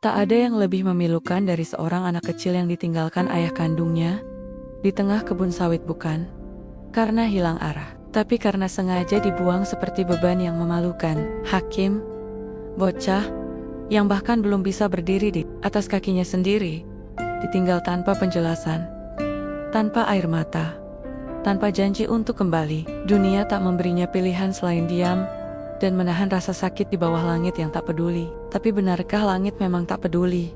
Tak ada yang lebih memilukan dari seorang anak kecil yang ditinggalkan ayah kandungnya di tengah kebun sawit, bukan karena hilang arah, tapi karena sengaja dibuang seperti beban yang memalukan. Hakim, bocah yang bahkan belum bisa berdiri di atas kakinya sendiri, ditinggal tanpa penjelasan, tanpa air mata, tanpa janji untuk kembali. Dunia tak memberinya pilihan selain diam dan menahan rasa sakit di bawah langit yang tak peduli. Tapi benarkah langit memang tak peduli?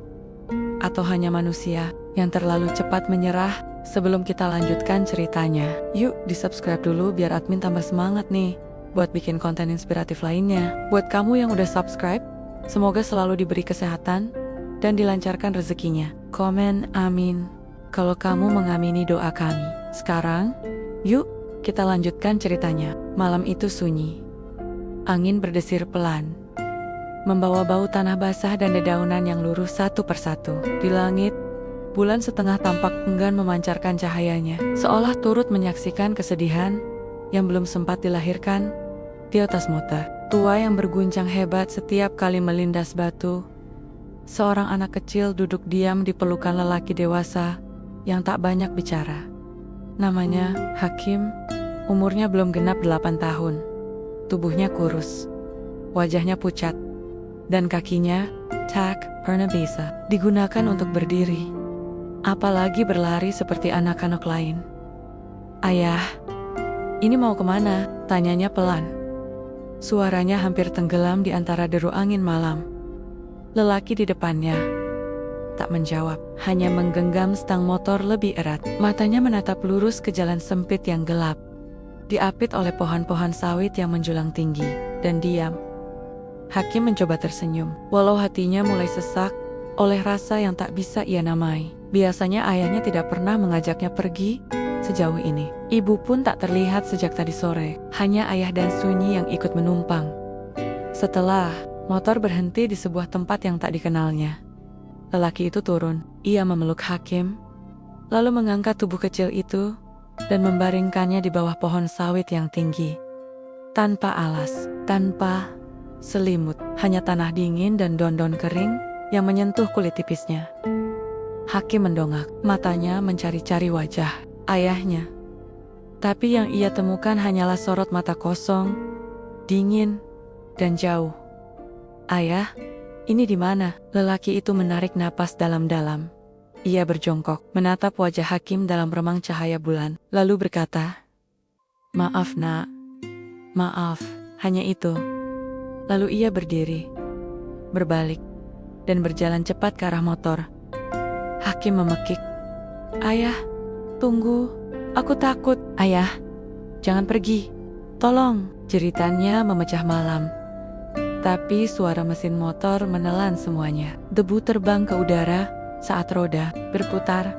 Atau hanya manusia yang terlalu cepat menyerah? Sebelum kita lanjutkan ceritanya, yuk di-subscribe dulu biar admin tambah semangat nih buat bikin konten inspiratif lainnya. Buat kamu yang udah subscribe, semoga selalu diberi kesehatan dan dilancarkan rezekinya. Komen amin kalau kamu mengamini doa kami. Sekarang, yuk kita lanjutkan ceritanya. Malam itu sunyi. Angin berdesir pelan, membawa bau tanah basah dan dedaunan yang luruh satu persatu. Di langit, bulan setengah tampak enggan memancarkan cahayanya, seolah turut menyaksikan kesedihan yang belum sempat dilahirkan. Di atas motor tua yang berguncang hebat setiap kali melindas batu, seorang anak kecil duduk diam di pelukan lelaki dewasa yang tak banyak bicara. Namanya Hakim, umurnya belum genap 8 tahun. Tubuhnya kurus, wajahnya pucat, dan kakinya tak pernah bisa digunakan untuk berdiri, apalagi berlari seperti anak-anak lain. "Ayah, ini mau kemana?" tanyanya pelan. Suaranya hampir tenggelam di antara deru angin malam. Lelaki di depannya tak menjawab, hanya menggenggam stang motor lebih erat. Matanya menatap lurus ke jalan sempit yang gelap, diapit oleh pohon-pohon sawit yang menjulang tinggi, dan diam. Hakim mencoba tersenyum, walau hatinya mulai sesak oleh rasa yang tak bisa ia namai. Biasanya ayahnya tidak pernah mengajaknya pergi sejauh ini. Ibu pun tak terlihat sejak tadi sore, hanya ayah dan Sunyi yang ikut menumpang. Setelah motor berhenti di sebuah tempat yang tak dikenalnya, lelaki itu turun. Ia memeluk Hakim, lalu mengangkat tubuh kecil itu dan membaringkannya di bawah pohon sawit yang tinggi. Tanpa alas, tanpa selimut, hanya tanah dingin dan daun-daun kering yang menyentuh kulit tipisnya. Hakim mendongak, matanya mencari-cari wajah ayahnya. Tapi yang ia temukan hanyalah sorot mata kosong, dingin, dan jauh. "Ayah, ini di mana?" Lelaki itu menarik napas dalam-dalam. Ia berjongkok, menatap wajah Hakim dalam remang cahaya bulan, lalu berkata, "Maaf nak, maaf." Hanya itu. Lalu ia berdiri, berbalik, dan berjalan cepat ke arah motor. Hakim memekik, "Ayah, tunggu, aku takut." "Ayah, jangan pergi, tolong." Jeritannya memecah malam. Tapi suara mesin motor menelan semuanya. Debu terbang ke udara saat roda berputar,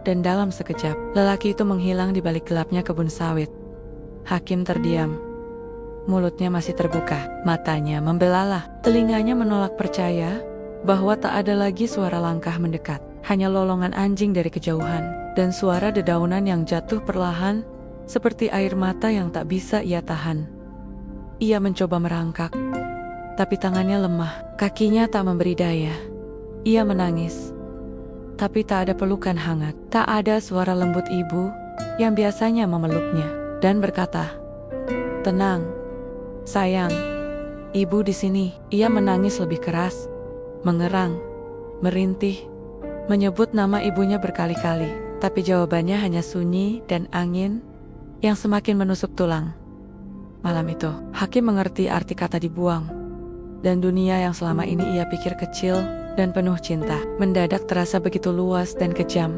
dan dalam sekejap, lelaki itu menghilang di balik gelapnya kebun sawit. Hakim terdiam. Mulutnya masih terbuka, matanya membelalak, telinganya menolak percaya bahwa tak ada lagi suara langkah mendekat, hanya lolongan anjing dari kejauhan, dan suara dedaunan yang jatuh perlahan seperti air mata yang tak bisa ia tahan. Ia mencoba merangkak, tapi tangannya lemah, kakinya tak memberi daya. Ia menangis, tapi tak ada pelukan hangat, tak ada suara lembut ibu yang biasanya memeluknya dan berkata, "Tenang, sayang, ibu di sini." Ia menangis lebih keras, mengerang, merintih, menyebut nama ibunya berkali-kali, tapi jawabannya hanya sunyi dan angin yang semakin menusuk tulang. Malam itu, Hakim mengerti arti kata dibuang, dan dunia yang selama ini ia pikir kecil dan penuh cinta, mendadak terasa begitu luas dan kejam.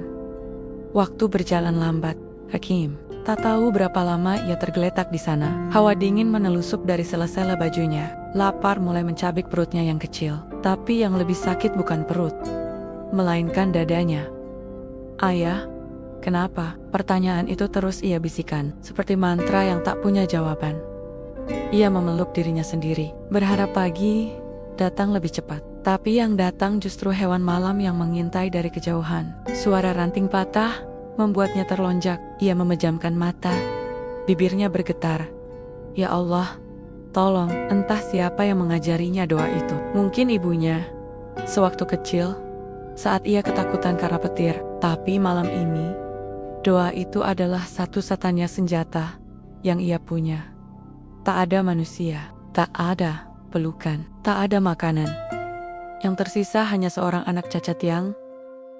Waktu berjalan lambat. Hakim tak tahu berapa lama ia tergeletak di sana. Hawa dingin menelusup dari sela-sela bajunya. Lapar mulai mencabik perutnya yang kecil. Tapi yang lebih sakit bukan perut, melainkan dadanya. "Ayah, kenapa?" Pertanyaan itu terus ia bisikan, seperti mantra yang tak punya jawaban. Ia memeluk dirinya sendiri, berharap pagi datang lebih cepat. Tapi yang datang justru hewan malam yang mengintai dari kejauhan. Suara ranting patah membuatnya terlonjak. Ia memejamkan mata, bibirnya bergetar. "Ya Allah, tolong." Entah siapa yang mengajarinya doa itu. Mungkin ibunya, Sewaktu kecil, saat ia ketakutan karena petir, tapi malam ini, doa itu adalah satu-satunya senjata yang ia punya. Tak ada manusia, tak ada pelukan, tak ada makanan. Yang tersisa hanya seorang anak cacat yang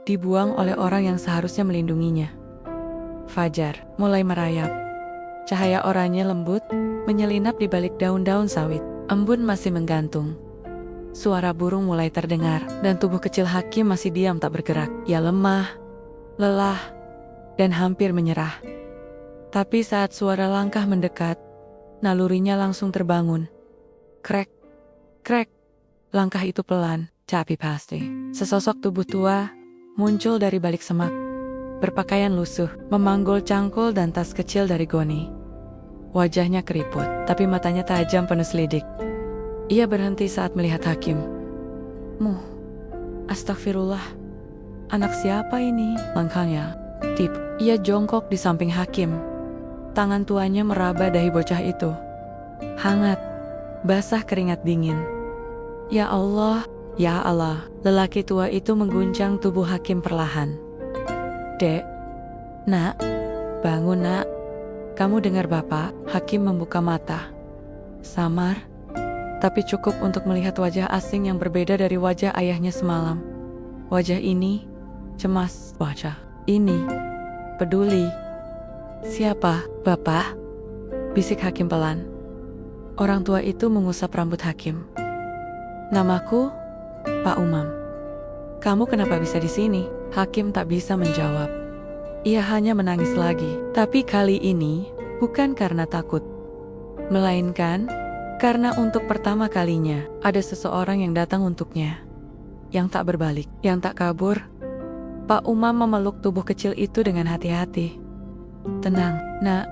dibuang oleh orang yang seharusnya melindunginya. Fajar mulai merayap. Cahaya oranye lembut menyelinap di balik daun-daun sawit. Embun masih menggantung. Suara burung mulai terdengar, dan tubuh kecil Hakim masih diam tak bergerak. Ia lemah, lelah, dan hampir menyerah. Tapi saat suara langkah mendekat, nalurinya langsung terbangun. Krek, krek. Langkah itu pelan, tapi pasti. Sesosok tubuh tua muncul dari balik semak. Berpakaian lusuh, memanggul cangkul dan tas kecil dari goni. Wajahnya keriput, tapi matanya tajam penuh selidik. Ia berhenti saat melihat Hakim. Astagfirullah. Anak siapa ini? Langkahnya tip. Ia jongkok di samping Hakim. Tangan tuanya meraba dahi bocah itu. Hangat, basah keringat dingin. Ya Allah, ya Allah. Lelaki tua itu mengguncang tubuh Hakim perlahan. Dek, nak, bangun nak. Kamu dengar Bapak? Hakim membuka mata. Samar, tapi cukup untuk melihat wajah asing yang berbeda dari wajah ayahnya semalam. Wajah ini cemas, wajah ini peduli. Siapa, Bapak? Bisik Hakim pelan. Orang tua itu mengusap rambut Hakim. Namaku Pak Umam. Kamu kenapa bisa di sini? Hakim tak bisa menjawab. Ia hanya menangis lagi, tapi kali ini bukan karena takut, melainkan karena untuk pertama kalinya ada seseorang yang datang untuknya, yang tak berbalik, yang tak kabur. Pak Umam memeluk tubuh kecil itu dengan hati-hati. Tenang, nak,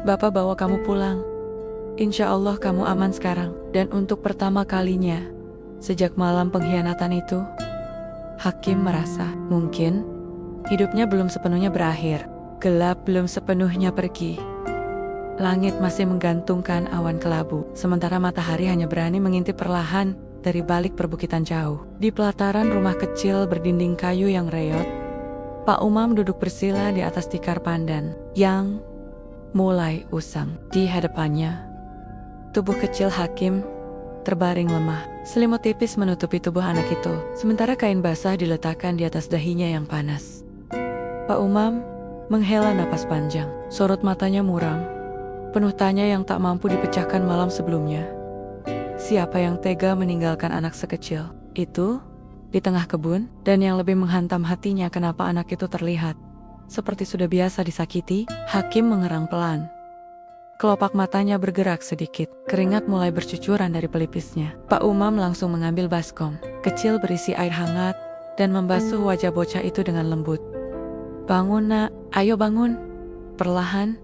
Bapak bawa kamu pulang. Insya Allah kamu aman sekarang. Dan untuk pertama kalinya sejak malam pengkhianatan itu, Hakim merasa mungkin hidupnya belum sepenuhnya berakhir. Gelap belum sepenuhnya pergi. Langit masih menggantungkan awan kelabu, sementara matahari hanya berani mengintip perlahan dari balik perbukitan jauh. Di pelataran rumah kecil berdinding kayu yang reot, Pak Umam duduk bersila di atas tikar pandan yang mulai usang. Di hadapannya, tubuh kecil Hakim terbaring lemah. Selimut tipis menutupi tubuh anak itu, sementara kain basah diletakkan di atas dahinya yang panas. Pak Umam menghela napas panjang. Sorot matanya muram, penuh tanya yang tak mampu dipecahkan malam sebelumnya. Siapa yang tega meninggalkan anak sekecil itu di tengah kebun? Dan yang lebih menghantam hatinya, kenapa anak itu terlihat seperti sudah biasa disakiti? Hakim mengerang pelan. Kelopak matanya bergerak sedikit, keringat mulai bercucuran dari pelipisnya. Pak Umam langsung mengambil baskom kecil berisi air hangat dan membasuh wajah bocah itu dengan lembut. Bangun nak, ayo bangun. Perlahan,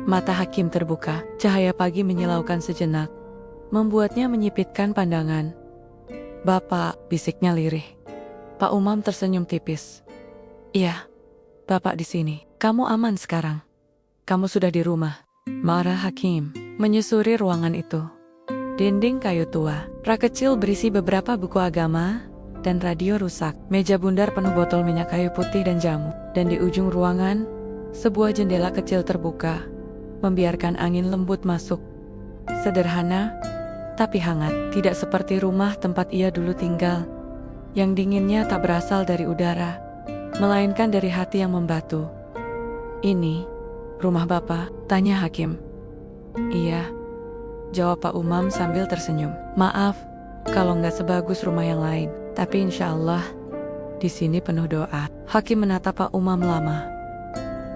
mata Hakim terbuka. Cahaya pagi menyilaukan sejenak, membuatnya menyipitkan pandangan. Bapak, bisiknya lirih. Pak Umam tersenyum tipis. Iya, Bapak di sini. Kamu aman sekarang. Kamu sudah di rumah. Marah Hakim menyusuri ruangan itu. Dinding kayu tua, rak kecil berisi beberapa buku agama, dan radio rusak. Meja bundar penuh botol minyak kayu putih dan jamu. Dan di ujung ruangan, sebuah jendela kecil terbuka, membiarkan angin lembut masuk. Sederhana, tapi hangat. Tidak seperti rumah tempat ia dulu tinggal, yang dinginnya tak berasal dari udara, melainkan dari hati yang membatu. Ini rumah Bapak? Tanya Hakim. Iya, jawab Pak Umam sambil tersenyum. Maaf kalau nggak sebagus rumah yang lain, tapi insya Allah di sini penuh doa. Hakim menatap Pak Umam lama.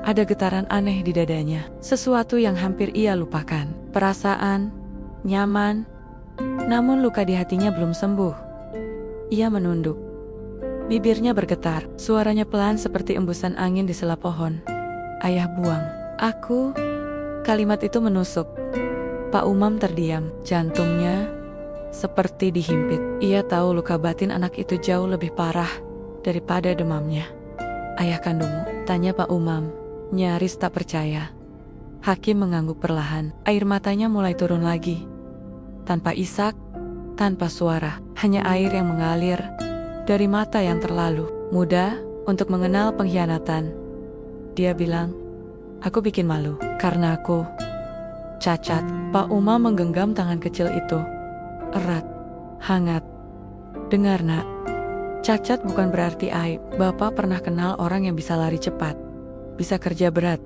Ada getaran aneh di dadanya, sesuatu yang hampir ia lupakan. Perasaan nyaman, namun luka di hatinya belum sembuh. Ia menunduk. Bibirnya bergetar, suaranya pelan seperti embusan angin di sela pohon. Ayah buang aku. Kalimat itu menusuk. Pak Umam terdiam, jantungnya seperti dihimpit. Ia tahu luka batin anak itu jauh lebih parah daripada demamnya. Ayah kandungmu? Tanya Pak Umam, nyaris tak percaya. Hakim mengangguk perlahan, air matanya mulai turun lagi. Tanpa isak, tanpa suara, hanya air yang mengalir dari mata yang terlalu muda untuk mengenal pengkhianatan. Dia bilang, "Aku bikin malu karena aku cacat." Pak Umam menggenggam tangan kecil itu. Erat, hangat. "Dengar nak, cacat bukan berarti aib. Bapak pernah kenal orang yang bisa lari cepat, bisa kerja berat,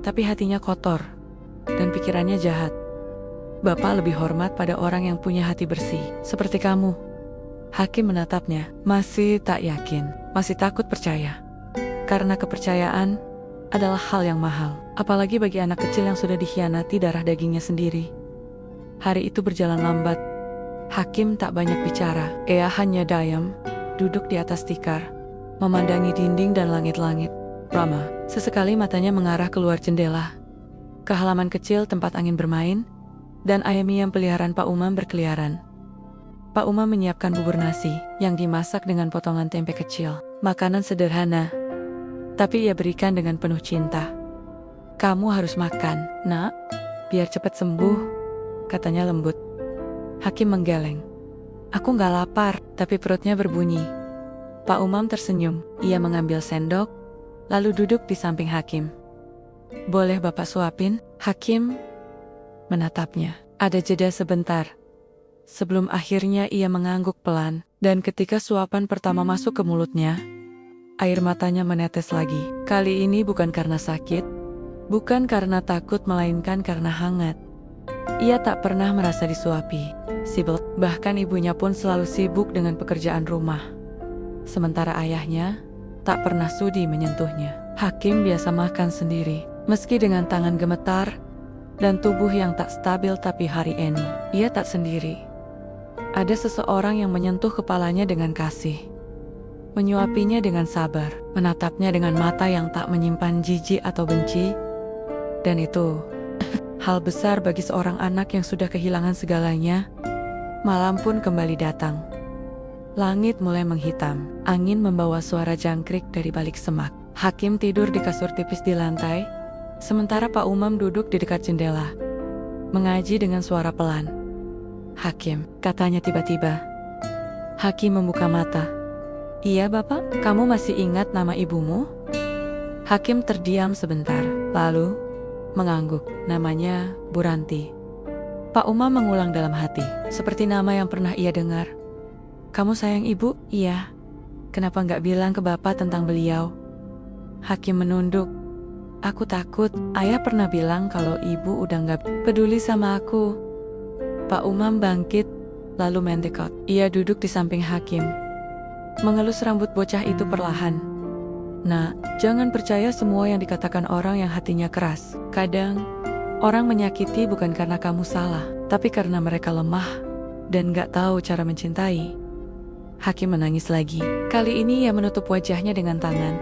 tapi hatinya kotor dan pikirannya jahat. Bapak lebih hormat pada orang yang punya hati bersih, seperti kamu." Hakim menatapnya, masih tak yakin, masih takut percaya. Karena kepercayaan adalah hal yang mahal, apalagi bagi anak kecil yang sudah dikhianati darah dagingnya sendiri. Hari itu berjalan lambat. Hakim tak banyak bicara. Ia hanya diam, duduk di atas tikar, memandangi dinding dan langit-langit. Rama, sesekali matanya mengarah keluar jendela, ke halaman kecil tempat angin bermain, dan ayam peliharaan Pak Umam berkeliaran. Pak Umam menyiapkan bubur nasi yang dimasak dengan potongan tempe kecil. Makanan sederhana, tapi ia berikan dengan penuh cinta. "Kamu harus makan, nak, biar cepat sembuh," katanya lembut. Hakim menggeleng. "Aku nggak lapar," tapi perutnya berbunyi. Pak Umam tersenyum. Ia mengambil sendok, lalu duduk di samping Hakim. "Boleh Bapak suapin?" Hakim menatapnya. Ada jeda sebentar, sebelum akhirnya ia mengangguk pelan, dan ketika suapan pertama masuk ke mulutnya, air matanya menetes lagi. Kali ini bukan karena sakit, bukan karena takut, melainkan karena hangat. Ia tak pernah merasa disuapi, sibuk, bahkan ibunya pun selalu sibuk dengan pekerjaan rumah. Sementara ayahnya tak pernah sudi menyentuhnya. Hakim biasa makan sendiri, meski dengan tangan gemetar dan tubuh yang tak stabil, tapi hari ini ia tak sendiri. Ada seseorang yang menyentuh kepalanya dengan kasih, menyuapinya dengan sabar, menatapnya dengan mata yang tak menyimpan jijik atau benci. Dan itu hal besar bagi seorang anak yang sudah kehilangan segalanya. Malam pun kembali datang. Langit mulai menghitam, angin membawa suara jangkrik dari balik semak. Hakim tidur di kasur tipis di lantai, sementara Pak Umam duduk di dekat jendela, mengaji dengan suara pelan. "Hakim," katanya tiba-tiba. Hakim membuka mata. "Iya Bapak, kamu masih ingat nama ibumu?" Hakim terdiam sebentar, lalu mengangguk. "Namanya Buranti." Pak Umam mengulang dalam hati, seperti nama yang pernah ia dengar. "Kamu sayang ibu?" "Iya." "Kenapa nggak bilang ke Bapak tentang beliau?" Hakim menunduk. "Aku takut, ayah pernah bilang kalau ibu udah nggak peduli sama aku." Pak Umam bangkit, lalu mendekat. Ia duduk di samping Hakim, mengelus rambut bocah itu perlahan. "Nak, jangan percaya semua yang dikatakan orang yang hatinya keras. Kadang, orang menyakiti bukan karena kamu salah, tapi karena mereka lemah dan gak tahu cara mencintai." Hakim menangis lagi. Kali ini ia menutup wajahnya dengan tangan,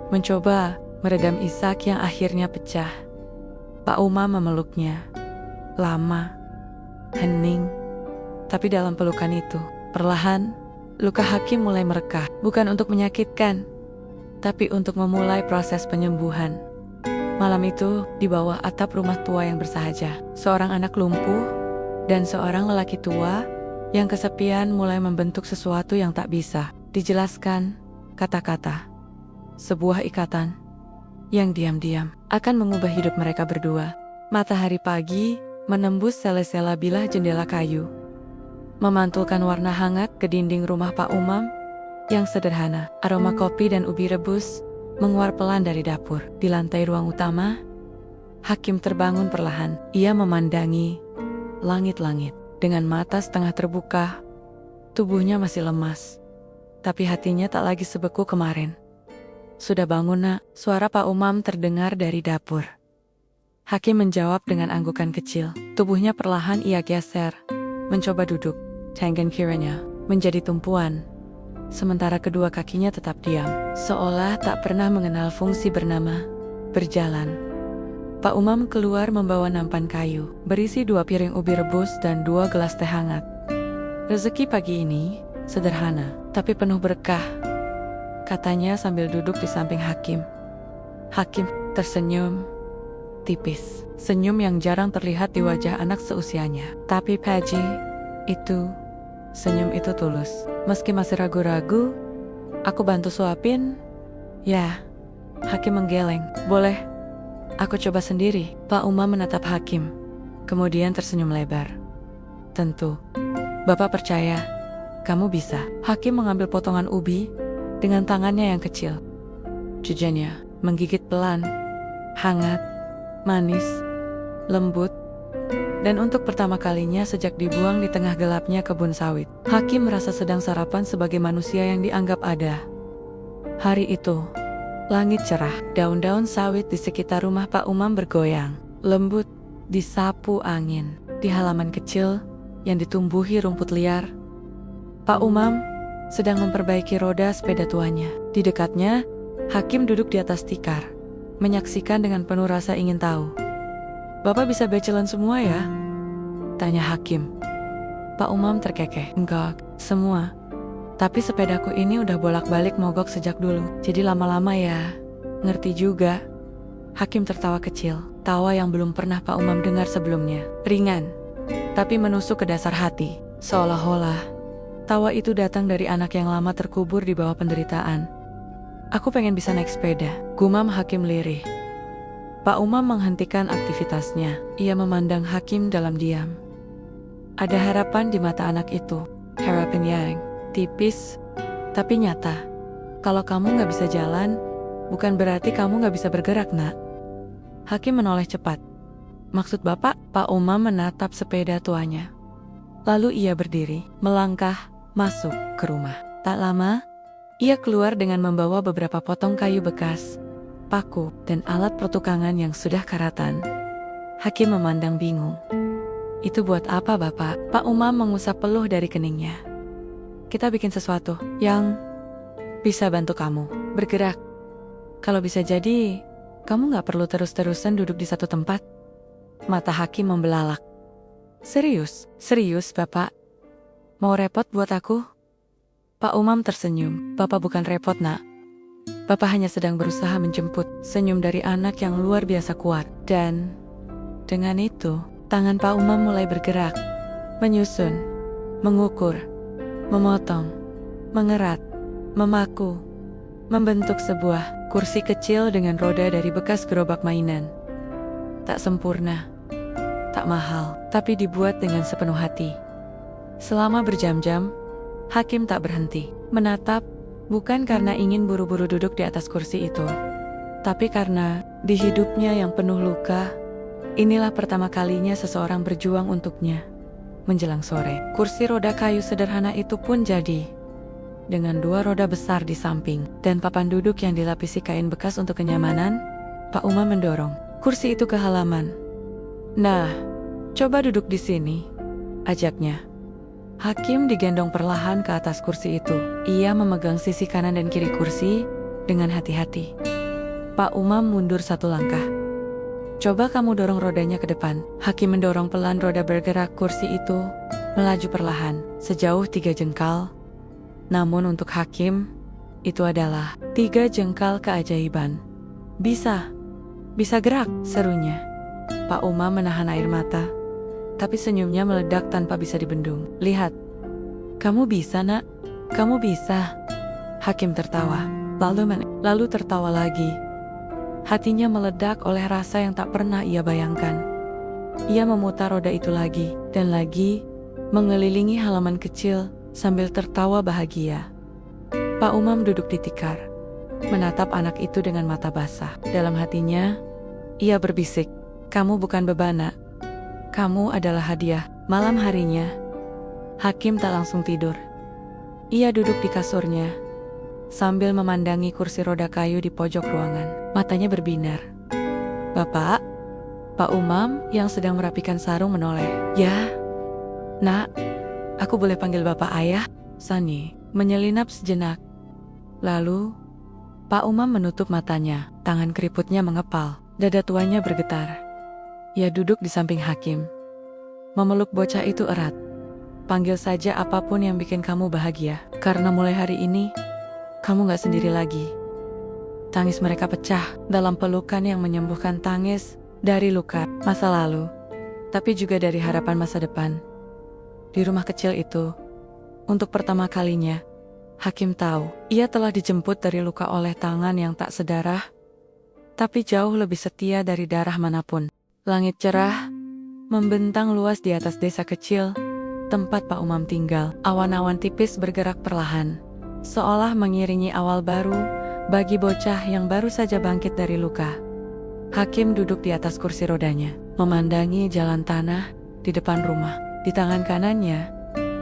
mencoba meredam isak yang akhirnya pecah. Pak Umam memeluknya. Lama, hening, tapi dalam pelukan itu, perlahan, luka Hakim mulai merekah. Bukan untuk menyakitkan, tapi untuk memulai proses penyembuhan. Malam itu, di bawah atap rumah tua yang bersahaja, seorang anak lumpuh dan seorang lelaki tua yang kesepian mulai membentuk sesuatu yang tak bisa dijelaskan kata-kata. Sebuah ikatan yang diam-diam akan mengubah hidup mereka berdua. Matahari pagi menembus sela-sela bilah jendela kayu, memantulkan warna hangat ke dinding rumah Pak Umam yang sederhana. Aroma kopi dan ubi rebus menguar pelan dari dapur. Di lantai ruang utama, Hakim terbangun perlahan. Ia memandangi langit-langit dengan mata setengah terbuka. Tubuhnya masih lemas, tapi hatinya tak lagi sebeku kemarin. "Sudah bangun nak?" Suara Pak Umam terdengar dari dapur. Hakim menjawab dengan anggukan kecil. Tubuhnya perlahan ia geser, mencoba duduk. Tangan kirinya menjadi tumpuan, sementara kedua kakinya tetap diam, seolah tak pernah mengenal fungsi bernama berjalan. Pak Umam keluar membawa nampan kayu, berisi 2 piring ubi rebus dan 2 gelas teh hangat. "Rezeki pagi ini sederhana, tapi penuh berkah," katanya sambil duduk di samping Hakim. Hakim tersenyum tipis, senyum yang jarang terlihat di wajah anak seusianya. Tapi Paji, senyum itu tulus. Meski masih ragu-ragu, Aku bantu suapin? Ya, Hakim menggeleng. Boleh, aku coba sendiri. Pak Umam menatap Hakim, kemudian tersenyum lebar. Tentu, Bapak percaya, kamu bisa. Hakim mengambil potongan ubi dengan tangannya yang kecil. Jejanya menggigit pelan, hangat, manis, lembut, dan untuk pertama kalinya sejak dibuang di tengah gelapnya kebun sawit, Hakim merasa sedang sarapan sebagai manusia yang dianggap ada. Hari itu, langit cerah, daun-daun sawit di sekitar rumah Pak Umam bergoyang, lembut, disapu angin. Di halaman kecil yang ditumbuhi rumput liar, Pak Umam sedang memperbaiki roda sepeda tuanya. Di dekatnya, Hakim duduk di atas tikar, menyaksikan dengan penuh rasa ingin tahu. Bapak bisa becelan semua ya? Tanya Hakim. Pak Umam terkekeh. Enggak, semua. Tapi sepedaku ini udah bolak-balik mogok sejak dulu. Jadi lama-lama ya. Ngerti juga. Hakim tertawa kecil. Tawa yang belum pernah Pak Umam dengar sebelumnya. Ringan, tapi menusuk ke dasar hati. Seolah-olah tawa itu datang dari anak yang lama terkubur di bawah penderitaan. Aku pengen bisa naik sepeda, gumam Hakim lirih. Pak Umam menghentikan aktivitasnya. Ia memandang Hakim dalam diam. Ada harapan di mata anak itu. Harapan yang tipis, tapi nyata. Kalau kamu gak bisa jalan, bukan berarti kamu gak bisa bergerak, nak. Hakim menoleh cepat. Maksud Bapak? Pak Umam menatap sepeda tuanya. Lalu ia berdiri, melangkah, masuk ke rumah. Tak lama, ia keluar dengan membawa beberapa potong kayu bekas, paku, dan alat pertukangan yang sudah karatan. Hakim memandang bingung. Itu buat apa, Bapak? Pak Umam mengusap peluh dari keningnya. Kita bikin sesuatu yang bisa bantu kamu bergerak. Kalau bisa jadi, kamu gak perlu terus-terusan duduk di satu tempat. Mata Hakim membelalak. Serius? Serius, Bapak? Mau repot buat aku? Pak Umam tersenyum. Bapak bukan repot, nak. Bapak hanya sedang berusaha menjemput senyum dari anak yang luar biasa kuat. Dan dengan itu, tangan Pak Umam mulai bergerak, menyusun, mengukur, memotong, mengerat, memaku, membentuk sebuah kursi kecil dengan roda dari bekas gerobak mainan. Tak sempurna, tak mahal, tapi dibuat dengan sepenuh hati. Selama berjam-jam, Hakim tak berhenti menatap, bukan karena ingin buru-buru duduk di atas kursi itu, tapi karena di hidupnya yang penuh luka, inilah pertama kalinya seseorang berjuang untuknya. Menjelang sore, kursi roda kayu sederhana itu pun jadi. Dengan dua roda besar di samping dan papan duduk yang dilapisi kain bekas untuk kenyamanan, Pak Umam mendorong kursi itu ke halaman. Nah, coba duduk di sini, ajaknya. Hakim digendong perlahan ke atas kursi itu. Ia memegang sisi kanan dan kiri kursi dengan hati-hati. Pak Umam mundur satu langkah. Coba kamu dorong rodanya ke depan. Hakim mendorong pelan roda bergerak kursi itu, melaju perlahan, sejauh 3 jengkal. Namun untuk Hakim, itu adalah 3 jengkal keajaiban. Bisa gerak, serunya. Pak Umam menahan air mata, tapi senyumnya meledak tanpa bisa dibendung. Lihat, kamu bisa, nak. Kamu bisa. Hakim tertawa, lalu tertawa lagi. Hatinya meledak oleh rasa yang tak pernah ia bayangkan. Ia memutar roda itu lagi dan lagi, mengelilingi halaman kecil sambil tertawa bahagia. Pak Umam duduk di tikar, menatap anak itu dengan mata basah. Dalam hatinya, ia berbisik, kamu bukan beban, nak. Kamu adalah hadiah. Malam harinya, Hakim tak langsung tidur. Ia duduk di kasurnya, sambil memandangi kursi roda kayu di pojok ruangan. Matanya berbinar. Bapak? Pak Umam yang sedang merapikan sarung menoleh. Ya, nak, aku boleh panggil Bapak ayah? Sani menyelinap sejenak. Lalu, Pak Umam menutup matanya, tangan keriputnya mengepal, dada tuanya bergetar. Ia duduk di samping Hakim, memeluk bocah itu erat. Panggil saja apapun yang bikin kamu bahagia, karena mulai hari ini, kamu gak sendiri lagi. Tangis mereka pecah dalam pelukan yang menyembuhkan tangis dari luka masa lalu, tapi juga dari harapan masa depan. Di rumah kecil itu, untuk pertama kalinya, Hakim tahu, ia telah dijemput dari luka oleh tangan yang tak sedarah, tapi jauh lebih setia dari darah manapun. Langit cerah, membentang luas di atas desa kecil, tempat Pak Umam tinggal. Awan-awan tipis bergerak perlahan, seolah mengiringi awal baru bagi bocah yang baru saja bangkit dari luka. Hakim duduk di atas kursi rodanya, memandangi jalan tanah di depan rumah. Di tangan kanannya,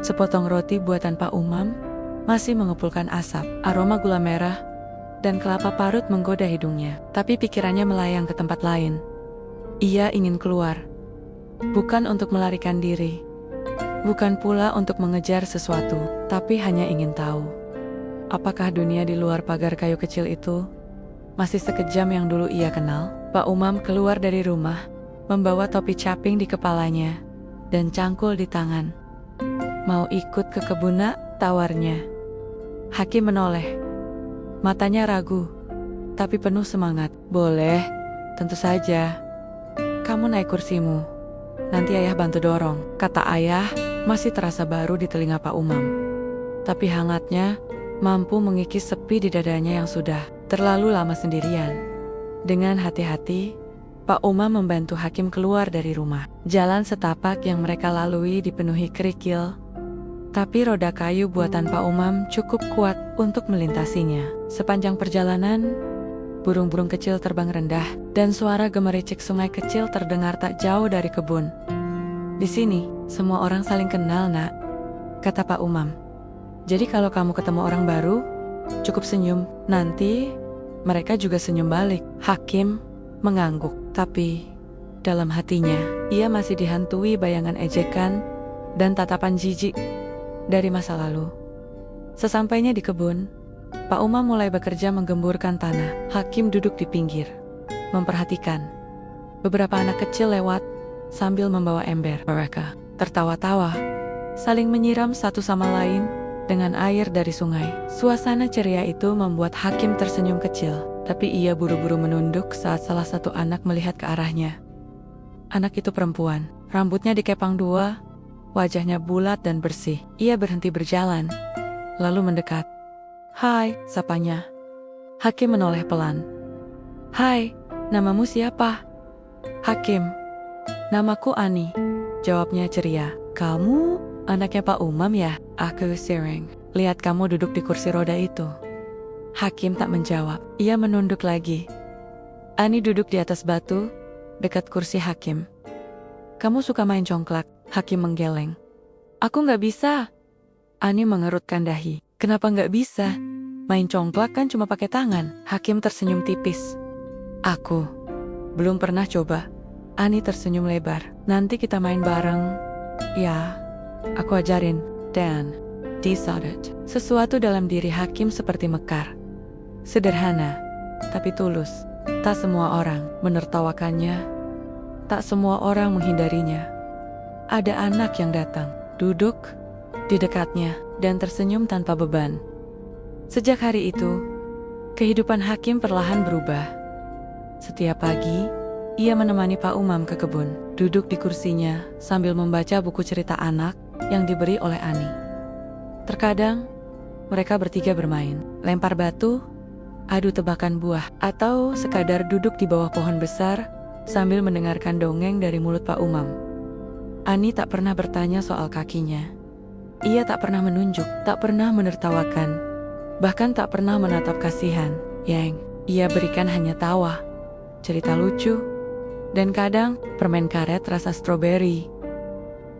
sepotong roti buatan Pak Umam masih mengepulkan asap. Aroma gula merah dan kelapa parut menggoda hidungnya, tapi pikirannya melayang ke tempat lain. Ia ingin keluar, bukan untuk melarikan diri, bukan pula untuk mengejar sesuatu, tapi hanya ingin tahu, apakah dunia di luar pagar kayu kecil itu masih sekejam yang dulu ia kenal. Pak Umam keluar dari rumah, membawa topi caping di kepalanya dan cangkul di tangan. "Mau ikut ke kebun, Nak?" tawarnya. Hakim menoleh, matanya ragu, tapi penuh semangat. "Boleh, tentu saja. Kamu naik kursimu, nanti ayah bantu dorong," kata ayah, masih terasa baru di telinga Pak Umam. Tapi hangatnya mampu mengikis sepi di dadanya yang sudah terlalu lama sendirian. Dengan hati-hati, Pak Umam membantu Hakim keluar dari rumah. Jalan setapak yang mereka lalui dipenuhi kerikil, tapi roda kayu buatan Pak Umam cukup kuat untuk melintasinya. Sepanjang perjalanan, burung-burung kecil terbang rendah, dan suara gemericik sungai kecil terdengar tak jauh dari kebun. "Di sini, semua orang saling kenal, Nak," kata Pak Umam. "Jadi kalau kamu ketemu orang baru, cukup senyum. Nanti mereka juga senyum balik." Hakim mengangguk, tapi dalam hatinya, ia masih dihantui bayangan ejekan dan tatapan jijik dari masa lalu. Sesampainya di kebun, Pak Umam mulai bekerja menggemburkan tanah. Hakim duduk di pinggir, memperhatikan. Beberapa anak kecil lewat sambil membawa ember. Mereka tertawa-tawa, saling menyiram satu sama lain dengan air dari sungai. Suasana ceria itu membuat Hakim tersenyum kecil, tapi ia buru-buru menunduk saat salah satu anak melihat ke arahnya. Anak itu perempuan, rambutnya dikepang dua, wajahnya bulat dan bersih. Ia berhenti berjalan, lalu mendekat. "Hai," sapanya. Hakim menoleh pelan. "Hai, namamu siapa?" "Hakim." "Namaku Ani," jawabnya ceria. "Kamu anaknya Pak Umam ya?" "Aku Sering. Lihat kamu duduk di kursi roda itu." Hakim tak menjawab. Ia menunduk lagi. Ani duduk di atas batu, dekat kursi Hakim. "Kamu suka main congklak?" Hakim menggeleng. "Aku nggak bisa." Ani mengerutkan dahi. "Kenapa nggak bisa? Main congklak kan cuma pakai tangan." Hakim tersenyum tipis. "Aku belum pernah coba." Ani tersenyum lebar. "Nanti kita main bareng. Ya, aku ajarin." Dan decided. Sesuatu dalam diri Hakim seperti mekar. Sederhana, tapi tulus. Tak semua orang menertawakannya. Tak semua orang menghindarinya. Ada anak yang datang, duduk di dekatnya, dan tersenyum tanpa beban. Sejak hari itu, kehidupan Hakim perlahan berubah. Setiap pagi, ia menemani Pak Umam ke kebun, duduk di kursinya sambil membaca buku cerita anak yang diberi oleh Ani. Terkadang, mereka bertiga bermain, lempar batu, adu tebakan buah, atau sekadar duduk di bawah pohon besar sambil mendengarkan dongeng dari mulut Pak Umam. Ani tak pernah bertanya soal kakinya. Ia tak pernah menunjuk, tak pernah menertawakan, bahkan tak pernah menatap kasihan. Yang ia berikan hanya tawa, cerita lucu, dan kadang permen karet rasa stroberi.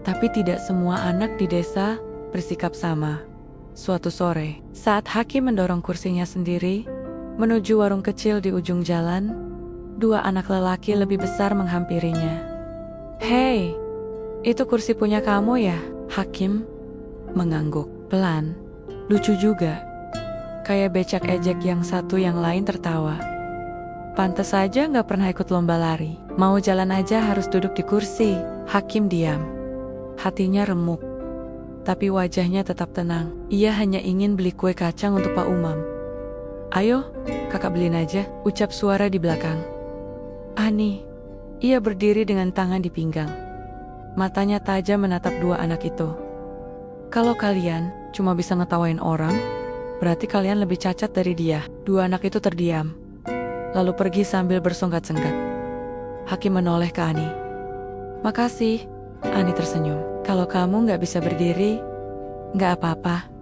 Tapi tidak semua anak di desa bersikap sama. Suatu sore, saat Hakim mendorong kursinya sendiri menuju warung kecil di ujung jalan, dua anak lelaki lebih besar menghampirinya. "Hei, itu kursi punya kamu ya?" Hakim mengangguk pelan. Lucu juga. Kayak becak ejek yang satu yang lain tertawa. "Pantes saja nggak pernah ikut lomba lari. Mau jalan aja harus duduk di kursi." Hakim diam. Hatinya remuk. Tapi wajahnya tetap tenang. Ia hanya ingin beli kue kacang untuk Pak Umam. "Ayo, kakak beliin aja," ucap suara di belakang. Ani. Ia berdiri dengan tangan di pinggang. Matanya tajam menatap dua anak itu. "Kalau kalian cuma bisa ngetawain orang, Berarti kalian lebih cacat dari dia. Dua anak itu terdiam, lalu pergi sambil bersonggat-senggat. Hakim menoleh ke Ani. Makasih. Ani tersenyum. Kalau kamu nggak bisa berdiri, nggak apa-apa.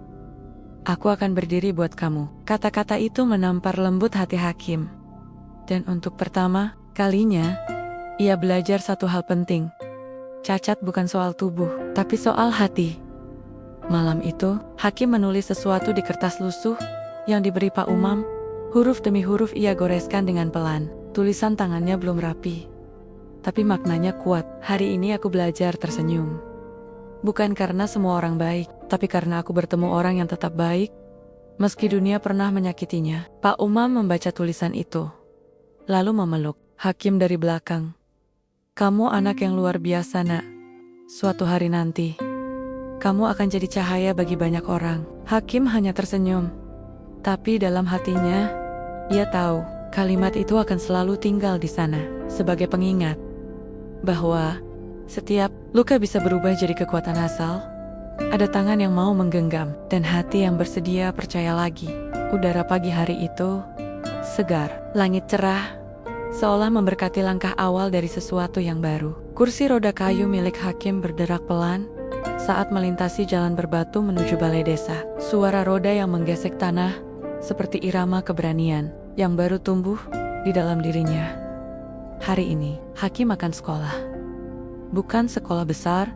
Aku akan berdiri buat kamu. Kata-kata itu menampar lembut hati Hakim. Dan untuk pertama kalinya, ia belajar satu hal penting. Cacat bukan soal tubuh, tapi soal hati. Malam itu, Hakim menulis sesuatu di kertas lusuh yang diberi Pak Umam. Huruf demi huruf ia goreskan dengan pelan. Tulisan tangannya belum rapi, tapi maknanya kuat. Hari ini aku belajar tersenyum. Bukan karena semua orang baik, tapi karena aku bertemu orang yang tetap baik, meski dunia pernah menyakitinya. Pak Umam membaca tulisan itu, lalu memeluk Hakim dari belakang. Kamu anak yang luar biasa, Nak. Suatu hari nanti, kamu akan jadi cahaya bagi banyak orang. Hakim hanya tersenyum, tapi dalam hatinya, ia tahu kalimat itu akan selalu tinggal di sana sebagai pengingat bahwa setiap luka bisa berubah jadi kekuatan asal. Ada tangan yang mau menggenggam dan hati yang bersedia percaya lagi. Udara pagi hari itu segar, langit cerah, seolah memberkati langkah awal dari sesuatu yang baru. Kursi roda kayu milik Hakim berderak pelan saat melintasi jalan berbatu menuju balai desa. Suara roda yang menggesek tanah seperti irama keberanian yang baru tumbuh di dalam dirinya. Hari ini, Hakim akan sekolah. Bukan sekolah besar,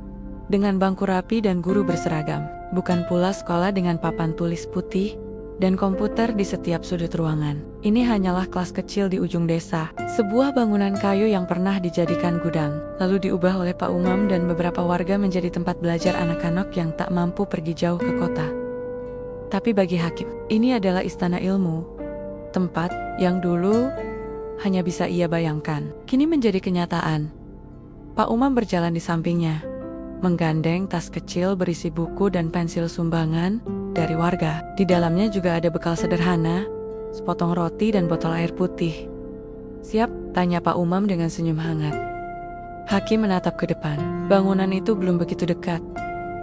dengan bangku rapi dan guru berseragam. Bukan pula sekolah dengan papan tulis putih dan komputer di setiap sudut ruangan. Ini hanyalah kelas kecil di ujung desa, sebuah bangunan kayu yang pernah dijadikan gudang, lalu diubah oleh Pak Umam dan beberapa warga menjadi tempat belajar anak-anak yang tak mampu pergi jauh ke kota. Tapi bagi Hakim, ini adalah istana ilmu, tempat yang dulu hanya bisa ia bayangkan, kini menjadi kenyataan. Pak Umam berjalan di sampingnya, menggandeng tas kecil berisi buku dan pensil sumbangan dari warga. Di dalamnya juga ada bekal sederhana, sepotong roti dan botol air putih. Siap? Tanya Pak Umam dengan senyum hangat. Hakim menatap ke depan. Bangunan itu belum begitu dekat,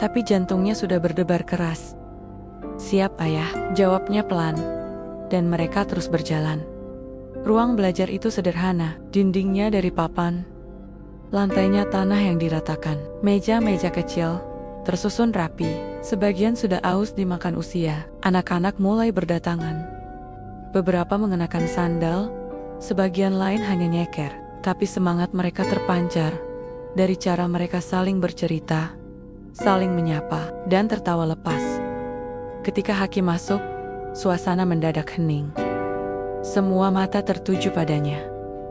tapi jantungnya sudah berdebar keras. Siap, Ayah, jawabnya pelan. Dan mereka terus berjalan. Ruang belajar itu sederhana, dindingnya dari papan, lantainya tanah yang diratakan, meja-meja kecil tersusun rapi. Sebagian sudah aus dimakan usia. Anak-anak mulai berdatangan. Beberapa mengenakan sandal, sebagian lain hanya nyeker. Tapi semangat mereka terpancar dari cara mereka saling bercerita, saling menyapa, dan tertawa lepas. Ketika Hakim masuk, suasana mendadak hening. Semua mata tertuju padanya.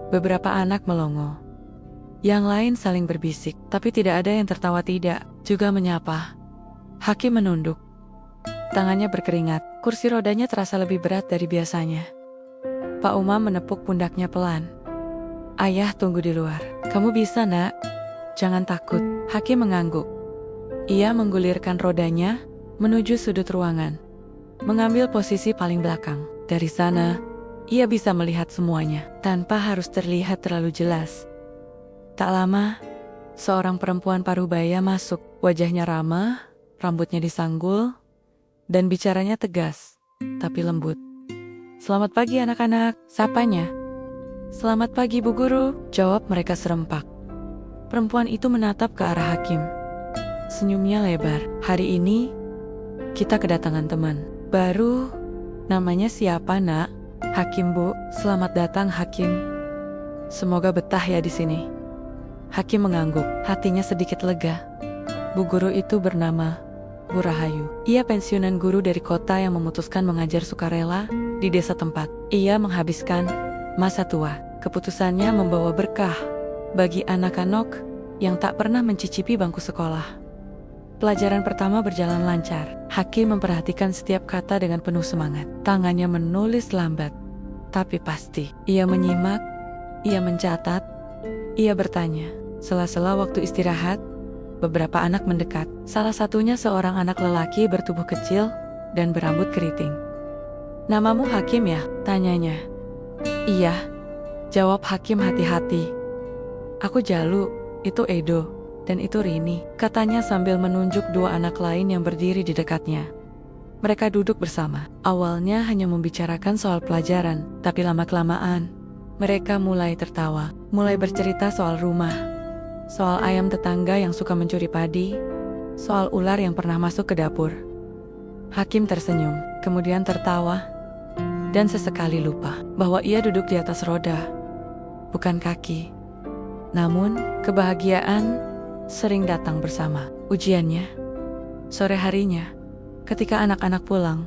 Beberapa anak melongo. Yang lain saling berbisik, tapi tidak ada yang tertawa tidak, juga menyapa. Hakim menunduk. Tangannya berkeringat, kursi rodanya terasa lebih berat dari biasanya. Pak Umam menepuk pundaknya pelan. Ayah tunggu di luar. Kamu bisa, Nak. Jangan takut. Hakim mengangguk. Ia menggulirkan rodanya menuju sudut ruangan, mengambil posisi paling belakang. Dari sana, ia bisa melihat semuanya, tanpa harus terlihat terlalu jelas. Tak lama, seorang perempuan parubaya masuk. Wajahnya ramah, rambutnya disanggul, dan bicaranya tegas, tapi lembut. Selamat pagi anak-anak, sapanya. Selamat pagi Bu Guru, jawab mereka serempak. Perempuan itu menatap ke arah Hakim. Senyumnya lebar. Hari ini, kita kedatangan teman baru. Namanya siapa, Nak? Hakim, Bu. Selamat datang, Hakim. Semoga betah ya di sini. Hakim mengangguk, hatinya sedikit lega. Bu Guru itu bernama Bu Rahayu. Ia pensiunan guru dari kota yang memutuskan mengajar sukarela di desa tempat. Ia menghabiskan masa tua. Keputusannya membawa berkah bagi anak-anak yang tak pernah mencicipi bangku sekolah. Pelajaran pertama berjalan lancar. Hakim memperhatikan setiap kata dengan penuh semangat. Tangannya menulis lambat, tapi pasti. Ia menyimak, ia mencatat, ia bertanya. Sela-sela waktu istirahat, beberapa anak mendekat. Salah satunya seorang anak lelaki bertubuh kecil dan berambut keriting. Namamu Hakim ya? Tanyanya. Iya, jawab Hakim hati-hati. Aku Jalu, itu Edo, dan itu Rini, katanya sambil menunjuk dua anak lain yang berdiri di dekatnya. Mereka duduk bersama. Awalnya hanya membicarakan soal pelajaran, tapi lama-kelamaan mereka mulai tertawa, mulai bercerita soal rumah, soal ayam tetangga yang suka mencuri padi, soal ular yang pernah masuk ke dapur. Hakim tersenyum, kemudian tertawa, dan sesekali lupa bahwa ia duduk di atas roda, bukan kaki. Namun, kebahagiaan sering datang bersama ujiannya. Sore harinya, ketika anak-anak pulang,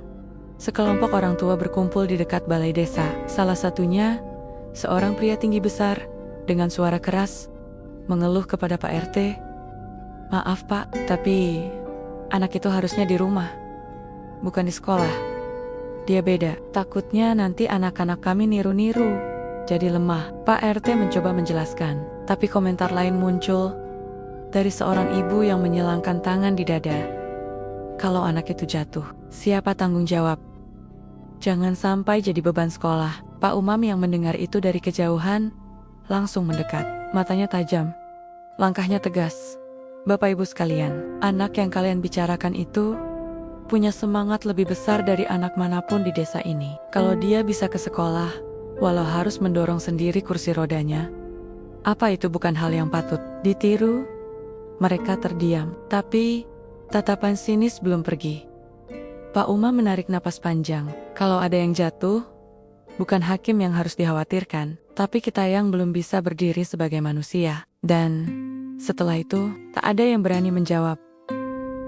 sekelompok orang tua berkumpul di dekat balai desa. Salah satunya, seorang pria tinggi besar, dengan suara keras, mengeluh kepada Pak RT. "Maaf Pak, tapi anak itu harusnya di rumah, bukan di sekolah. Dia beda, takutnya nanti anak-anak kami niru-niru, jadi lemah." Pak RT mencoba menjelaskan, tapi komentar lain muncul dari seorang ibu yang menyilangkan tangan di dada. "Kalau anak itu jatuh, siapa tanggung jawab? Jangan sampai jadi beban sekolah." Pak Umam yang mendengar itu dari kejauhan langsung mendekat. Matanya tajam, langkahnya tegas. "Bapak Ibu sekalian, anak yang kalian bicarakan itu punya semangat lebih besar dari anak manapun di desa ini. Kalau dia bisa ke sekolah, walau harus mendorong sendiri kursi rodanya, apa itu bukan hal yang patut ditiru?" Mereka terdiam, tapi tatapan sinis belum pergi. Pak Umam menarik napas panjang. "Kalau ada yang jatuh, bukan hakim yang harus dikhawatirkan, tapi kita yang belum bisa berdiri sebagai manusia." Dan setelah itu, tak ada yang berani menjawab.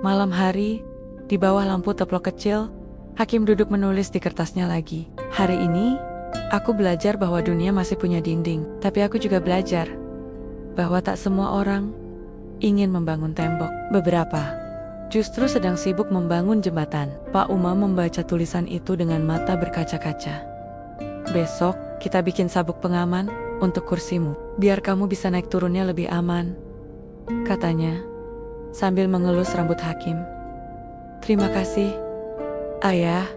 Malam hari, di bawah lampu teplok kecil, hakim duduk menulis di kertasnya lagi. "Hari ini, aku belajar bahwa dunia masih punya dinding, tapi aku juga belajar bahwa tak semua orang ingin membangun tembok. Beberapa justru sedang sibuk membangun jembatan." Pak Umam membaca tulisan itu dengan mata berkaca-kaca. "Besok, kita bikin sabuk pengaman untuk kursimu, biar kamu bisa naik turunnya lebih aman," katanya, sambil mengelus rambut hakim. "Terima kasih, Ayah."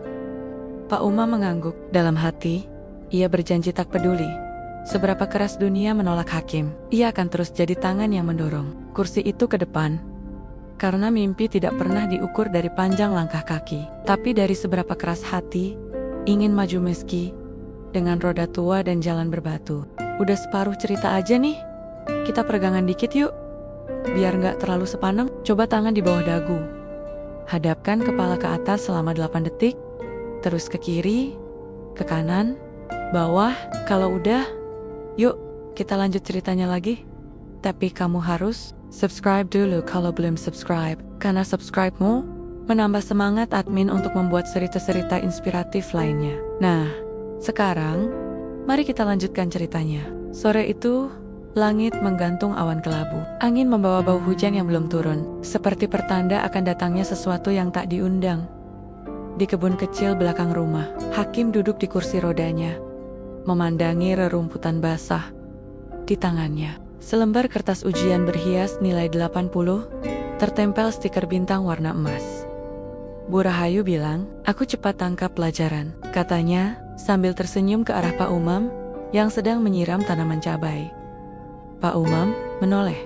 Pak Umam mengangguk. Dalam hati, ia berjanji tak peduli seberapa keras dunia menolak hakim, ia akan terus jadi tangan yang mendorong kursi itu ke depan. Karena mimpi tidak pernah diukur dari panjang langkah kaki, tapi dari seberapa keras hati ingin maju meski dengan roda tua dan jalan berbatu. "Udah separuh cerita aja nih, kita peregangan dikit yuk, biar nggak terlalu sepaneng. Coba tangan di bawah dagu, hadapkan kepala ke atas selama 8 detik, terus ke kiri, ke kanan, bawah. Kalau udah, yuk kita lanjut ceritanya lagi. Tapi kamu harus subscribe dulu kalau belum subscribe, karena subscribe-mu menambah semangat admin untuk membuat cerita-cerita inspiratif lainnya." Nah, sekarang mari kita lanjutkan ceritanya. Sore itu, langit menggantung awan kelabu. Angin membawa bau hujan yang belum turun, seperti pertanda akan datangnya sesuatu yang tak diundang. Di kebun kecil belakang rumah, hakim duduk di kursi rodanya, memandangi rerumputan basah di tangannya. Selembar kertas ujian berhias nilai 80, tertempel stiker bintang warna emas. "Bu Rahayu bilang, aku cepat tangkap pelajaran," katanya, sambil tersenyum ke arah Pak Umam yang sedang menyiram tanaman cabai. Pak Umam menoleh.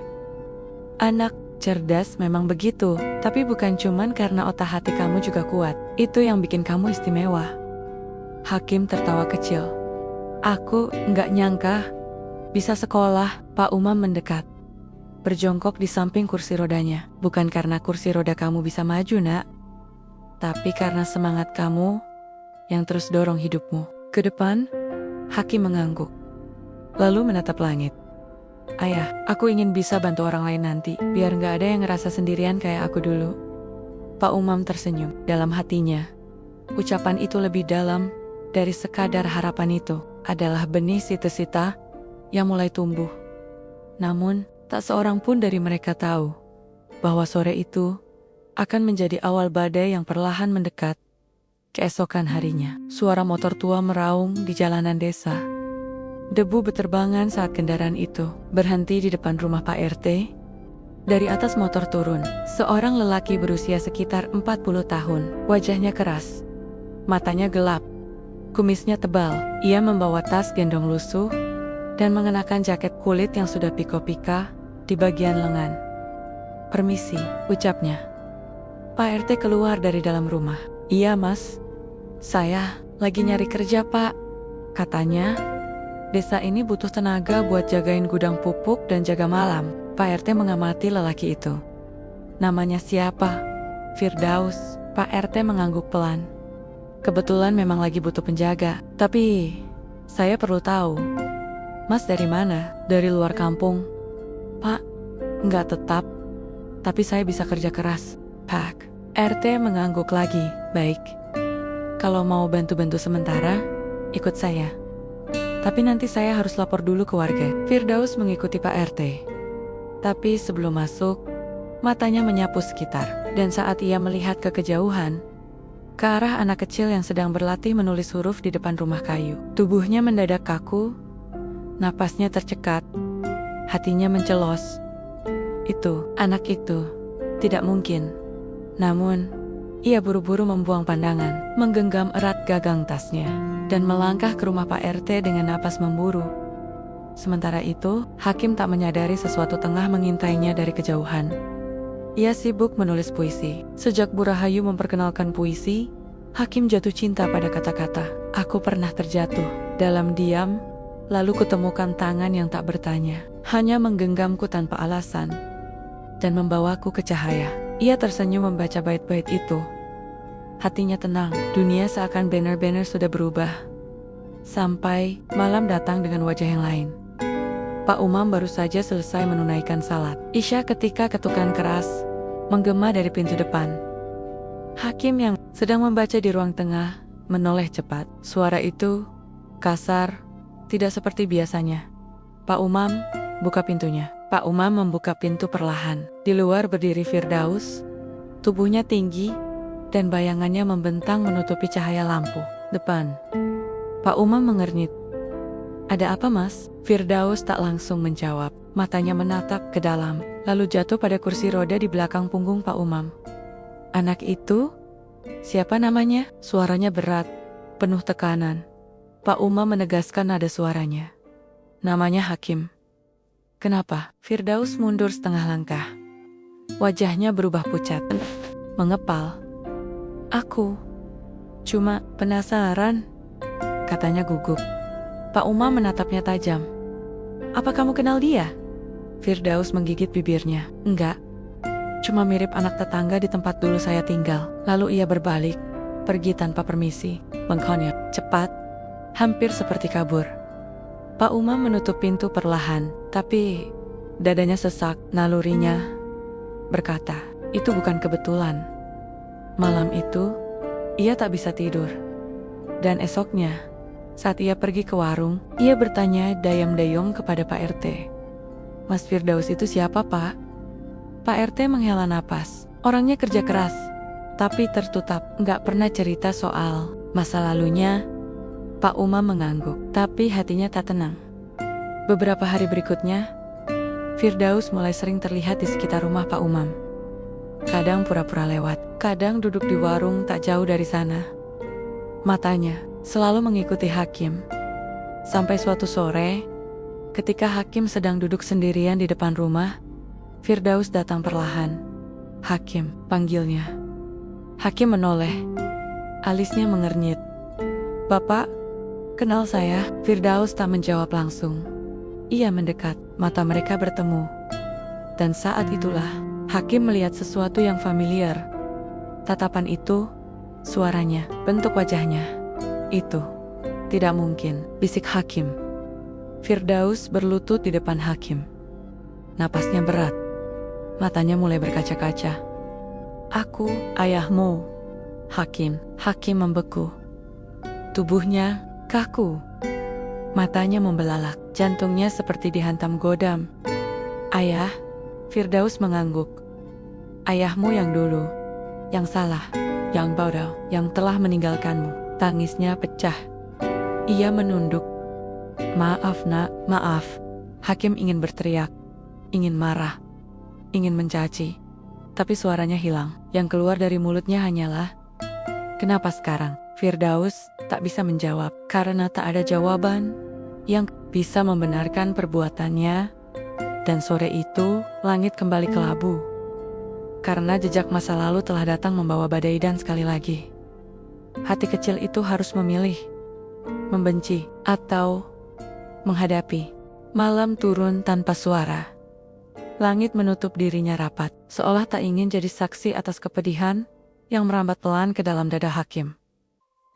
"Anak cerdas memang begitu, tapi bukan cuman karena otak hati kamu juga kuat. Itu yang bikin kamu istimewa." Hakim tertawa kecil. "Aku nggak nyangka bisa sekolah." Pak Umam mendekat, berjongkok di samping kursi rodanya. "Bukan karena kursi roda kamu bisa maju, Nak, tapi karena semangat kamu yang terus dorong hidupmu ke depan." Hakim mengangguk, lalu menatap langit. "Ayah, aku ingin bisa bantu orang lain nanti, biar nggak ada yang ngerasa sendirian kayak aku dulu." Pak Umam tersenyum. Dalam hatinya, ucapan itu lebih dalam dari sekadar harapan. Itu adalah benih cita-cita yang mulai tumbuh. Namun, tak seorang pun dari mereka tahu bahwa sore itu akan menjadi awal badai yang perlahan mendekat. Keesokan harinya, suara motor tua meraung di jalanan desa. Debu beterbangan saat kendaraan itu berhenti di depan rumah Pak RT. Dari atas motor turun seorang lelaki berusia sekitar 40 tahun. Wajahnya keras, matanya gelap, kumisnya tebal. Ia membawa tas gendong lusuh dan mengenakan jaket kulit yang sudah piko-pika di bagian lengan. "Permisi," ucapnya. Pak RT keluar dari dalam rumah. Iya mas, saya lagi nyari kerja pak. Katanya, desa ini butuh tenaga buat jagain gudang pupuk dan jaga malam. Pak RT mengamati lelaki itu. Namanya siapa? Firdaus. Pak RT mengangguk pelan. Kebetulan memang lagi butuh penjaga. Tapi, saya perlu tahu. Mas dari mana? Dari luar kampung. Pak, nggak tetap. Tapi saya bisa kerja keras. Pak. RT mengangguk lagi. Baik. Kalau mau bantu-bantu sementara, ikut saya. Tapi nanti saya harus lapor dulu ke warga. Firdaus mengikuti Pak RT. Tapi sebelum masuk, matanya menyapu sekitar. Dan saat ia melihat ke kejauhan, ke arah anak kecil yang sedang berlatih menulis huruf di depan rumah kayu. Tubuhnya mendadak kaku, napasnya tercekat, hatinya mencelos. Itu, anak itu, tidak mungkin. Namun, ia buru-buru membuang pandangan, menggenggam erat gagang tasnya, dan melangkah ke rumah Pak RT dengan napas memburu. Sementara itu, Hakim tak menyadari sesuatu tengah mengintainya dari kejauhan. Ia sibuk menulis puisi. Sejak Bu Rahayu memperkenalkan puisi, Hakim jatuh cinta pada kata-kata. Aku pernah terjatuh. Dalam diam, lalu kutemukan tangan yang tak bertanya, hanya menggenggamku tanpa alasan, dan membawaku ke cahaya. Ia tersenyum membaca bait-bait itu. Hatinya tenang, dunia seakan benar-benar sudah berubah. Sampai malam datang dengan wajah yang lain. Pak Umam baru saja selesai menunaikan salat Isya ketika ketukan keras menggema dari pintu depan. Hakim yang sedang membaca di ruang tengah menoleh cepat. Suara itu kasar, tidak seperti biasanya. Pak Umam, buka pintunya. Pak Umam membuka pintu perlahan. Di luar berdiri Firdaus, tubuhnya tinggi dan bayangannya membentang menutupi cahaya lampu depan. Pak Umam mengernyit. Ada apa mas? Firdaus tak langsung menjawab. Matanya menatap ke dalam, lalu jatuh pada kursi roda di belakang punggung Pak Umam. Anak itu? Siapa namanya? Suaranya berat, penuh tekanan. Pak Umam menegaskan nada suaranya. Namanya Hakim. Kenapa? Firdaus mundur setengah langkah. Wajahnya berubah pucat, mengepal. Aku cuma penasaran, katanya gugup. Pak Umam menatapnya tajam. Apa kamu kenal dia? Firdaus menggigit bibirnya. Enggak. Cuma mirip anak tetangga di tempat dulu saya tinggal. Lalu ia berbalik, pergi tanpa permisi. Mengkonyol, cepat, hampir seperti kabur. Pak Umam menutup pintu perlahan, tapi dadanya sesak. Nalurinya berkata, itu bukan kebetulan. Malam itu, ia tak bisa tidur. Dan esoknya, saat ia pergi ke warung, ia bertanya dayam-dayung kepada Pak RT. Mas Firdaus itu siapa, Pak? Pak RT menghela napas. Orangnya kerja keras, tapi tertutup, nggak pernah cerita soal masa lalunya. Pak Umam mengangguk, tapi hatinya tak tenang. Beberapa hari berikutnya, Firdaus mulai sering terlihat di sekitar rumah Pak Umam. Kadang pura-pura lewat, kadang duduk di warung tak jauh dari sana. Matanya selalu mengikuti Hakim. Sampai suatu sore, ketika Hakim sedang duduk sendirian di depan rumah, Firdaus datang perlahan. Hakim, panggilnya. Hakim menoleh. Alisnya mengernyit. Bapak, kenal saya? Firdaus tak menjawab langsung. Ia mendekat, mata mereka bertemu. Dan saat itulah, Hakim melihat sesuatu yang familiar. Tatapan itu, suaranya, bentuk wajahnya. Itu tidak mungkin, bisik Hakim. Firdaus berlutut di depan Hakim. Napasnya berat. Matanya mulai berkaca-kaca. Aku, ayahmu. Hakim membeku. Tubuhnya kaku. Matanya membelalak, jantungnya seperti dihantam godam. Ayah, Firdaus mengangguk. Ayahmu yang dulu, yang salah, yang bodoh, yang telah meninggalkanmu. Tangisnya pecah. Ia menunduk. Maaf nak, maaf. Hakim ingin berteriak, ingin marah, ingin mencaci. Tapi suaranya hilang. Yang keluar dari mulutnya hanyalah, kenapa sekarang? Firdaus tak bisa menjawab, karena tak ada jawaban yang bisa membenarkan perbuatannya. Dan sore itu, langit kembali kelabu. Karena jejak masa lalu telah datang membawa badai dan sekali lagi. Hati kecil itu harus memilih, membenci, atau menghadapi. Malam turun tanpa suara. Langit menutup dirinya rapat, seolah tak ingin jadi saksi atas kepedihan yang merambat pelan ke dalam dada Hakim.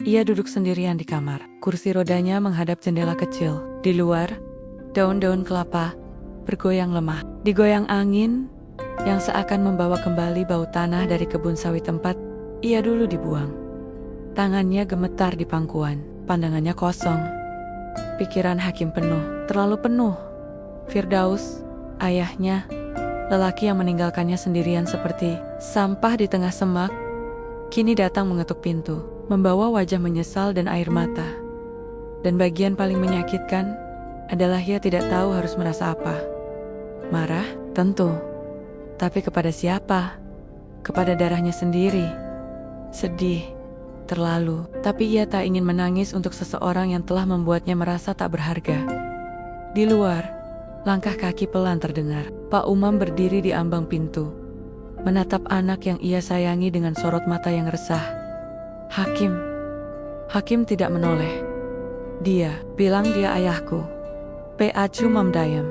Ia duduk sendirian di kamar, kursi rodanya menghadap jendela kecil. Di luar, daun-daun kelapa bergoyang lemah, digoyang angin yang seakan membawa kembali bau tanah dari kebun sawit tempat ia dulu dibuang. Tangannya gemetar di pangkuan, pandangannya kosong. Pikiran Hakim penuh, terlalu penuh. Firdaus, ayahnya, lelaki yang meninggalkannya sendirian seperti sampah di tengah semak, kini datang mengetuk pintu, membawa wajah menyesal dan air mata. Dan bagian paling menyakitkan adalah ia tidak tahu harus merasa apa. Marah? Tentu. Tapi kepada siapa? Kepada darahnya sendiri. Sedih. Terlalu. Tapi ia tak ingin menangis untuk seseorang yang telah membuatnya merasa tak berharga. Di luar, langkah kaki pelan terdengar. Pak Umam berdiri di ambang pintu, menatap anak yang ia sayangi dengan sorot mata yang resah. Hakim. Hakim tidak menoleh. Dia bilang dia ayahku. Pak Umam diam.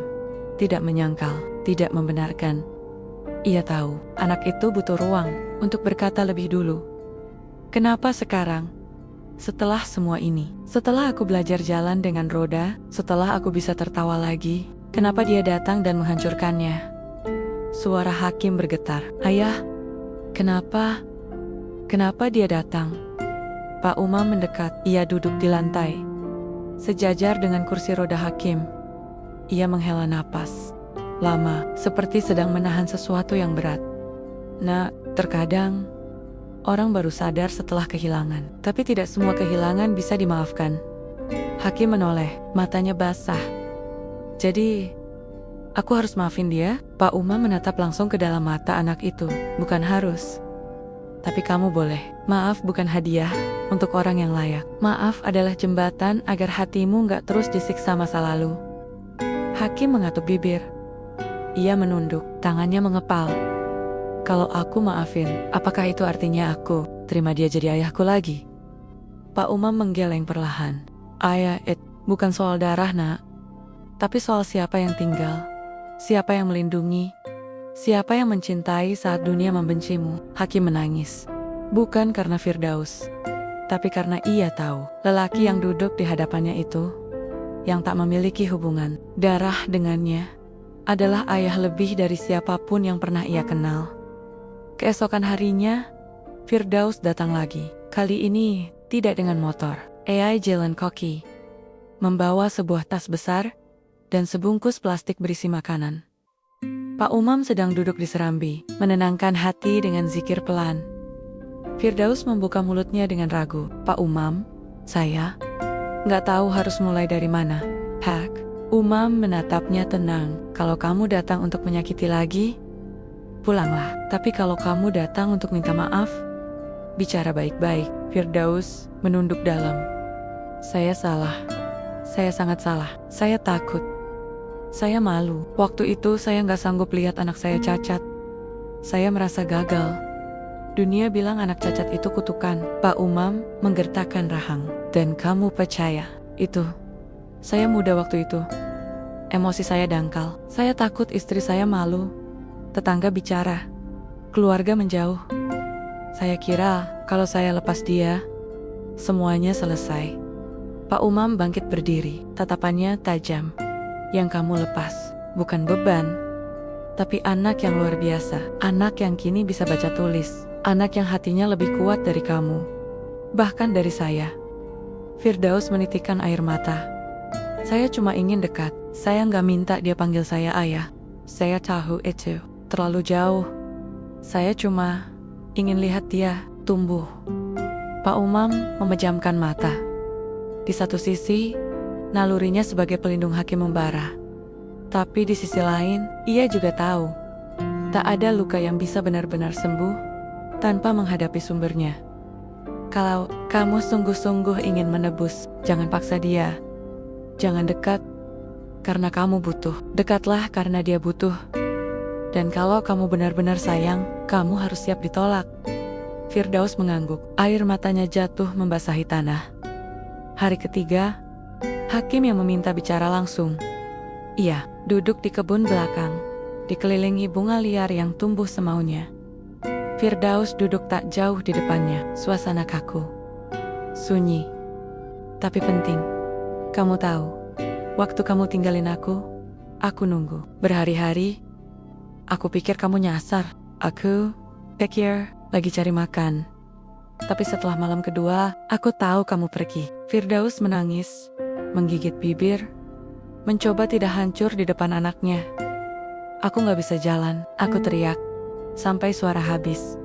Tidak menyangkal, tidak membenarkan. Ia tahu, anak itu butuh ruang untuk berkata lebih dulu. Kenapa sekarang? Setelah semua ini, setelah aku belajar jalan dengan roda, setelah aku bisa tertawa lagi, kenapa dia datang dan menghancurkannya? Suara Hakim bergetar. Ayah, kenapa? Kenapa dia datang? Pak Umam mendekat, ia duduk di lantai, sejajar dengan kursi roda Hakim. Ia menghela napas lama, seperti sedang menahan sesuatu yang berat. Nak, terkadang orang baru sadar setelah kehilangan, tapi tidak semua kehilangan bisa dimaafkan. Hakim menoleh, matanya basah. Jadi, aku harus maafin dia? Pak Umam menatap langsung ke dalam mata anak itu. Bukan harus. Tapi kamu boleh. Maaf bukan hadiah untuk orang yang layak. Maaf adalah jembatan agar hatimu gak terus disiksa masa lalu. Hakim mengatup bibir. Ia menunduk, tangannya mengepal. Kalau aku maafin, apakah itu artinya aku terima dia jadi ayahku lagi? Pak Umam menggeleng perlahan. Ayah, bukan soal darah, nak. Tapi soal siapa yang tinggal, siapa yang melindungi, siapa yang mencintai saat dunia membencimu. Hakim menangis. Bukan karena Firdaus, tapi karena ia tahu lelaki yang duduk di hadapannya itu, yang tak memiliki hubungan darah dengannya, adalah ayah lebih dari siapapun yang pernah ia kenal. Keesokan harinya, Firdaus datang lagi. Kali ini tidak dengan motor. AI jalan kaki, membawa sebuah tas besar dan sebungkus plastik berisi makanan. Pak Umam sedang duduk di serambi, menenangkan hati dengan zikir pelan. Firdaus membuka mulutnya dengan ragu. Pak Umam, saya nggak tahu harus mulai dari mana. Pak Umam menatapnya tenang. Kalau kamu datang untuk menyakiti lagi, pulanglah. Tapi kalau kamu datang untuk minta maaf, bicara baik-baik. Firdaus menunduk dalam. Saya salah. Saya sangat salah. Saya takut. Saya malu. Waktu itu saya nggak sanggup lihat anak saya cacat. Saya merasa gagal. Dunia bilang anak cacat itu kutukan. Pak Umam menggertakkan rahang. Dan kamu percaya itu? Saya muda waktu itu. Emosi saya dangkal. Saya takut istri saya malu. Tetangga bicara. Keluarga menjauh. Saya kira kalau saya lepas dia, semuanya selesai. Pak Umam bangkit berdiri. Tatapannya tajam. Yang kamu lepas bukan beban, tapi anak yang luar biasa. Anak yang kini bisa baca tulis. Anak yang hatinya lebih kuat dari kamu, bahkan dari saya. Firdaus menitikkan air mata. Saya cuma ingin dekat. Saya nggak minta dia panggil saya ayah. Saya tahu itu terlalu jauh. Saya cuma ingin lihat dia tumbuh. Pak Umam memejamkan mata. Di satu sisi, nalurinya sebagai pelindung Hakim membara. Tapi di sisi lain, ia juga tahu tak ada luka yang bisa benar-benar sembuh tanpa menghadapi sumbernya. Kalau kamu sungguh-sungguh ingin menebus, jangan paksa dia. Jangan dekat karena kamu butuh. Dekatlah karena dia butuh. Dan kalau kamu benar-benar sayang, kamu harus siap ditolak. Firdaus mengangguk. Air matanya jatuh membasahi tanah. Hari ketiga, hakim yang meminta bicara langsung. Ia duduk di kebun belakang, dikelilingi bunga liar yang tumbuh semaunya. Firdaus duduk tak jauh di depannya. Suasana kaku, sunyi, tapi penting. Kamu tahu, waktu kamu tinggalin aku nunggu. Berhari-hari, aku pikir kamu nyasar. Aku pikir lagi cari makan. Tapi setelah malam kedua, aku tahu kamu pergi. Firdaus menangis, menggigit bibir, mencoba tidak hancur di depan anaknya. Aku gak bisa jalan, aku teriak, sampai suara habis.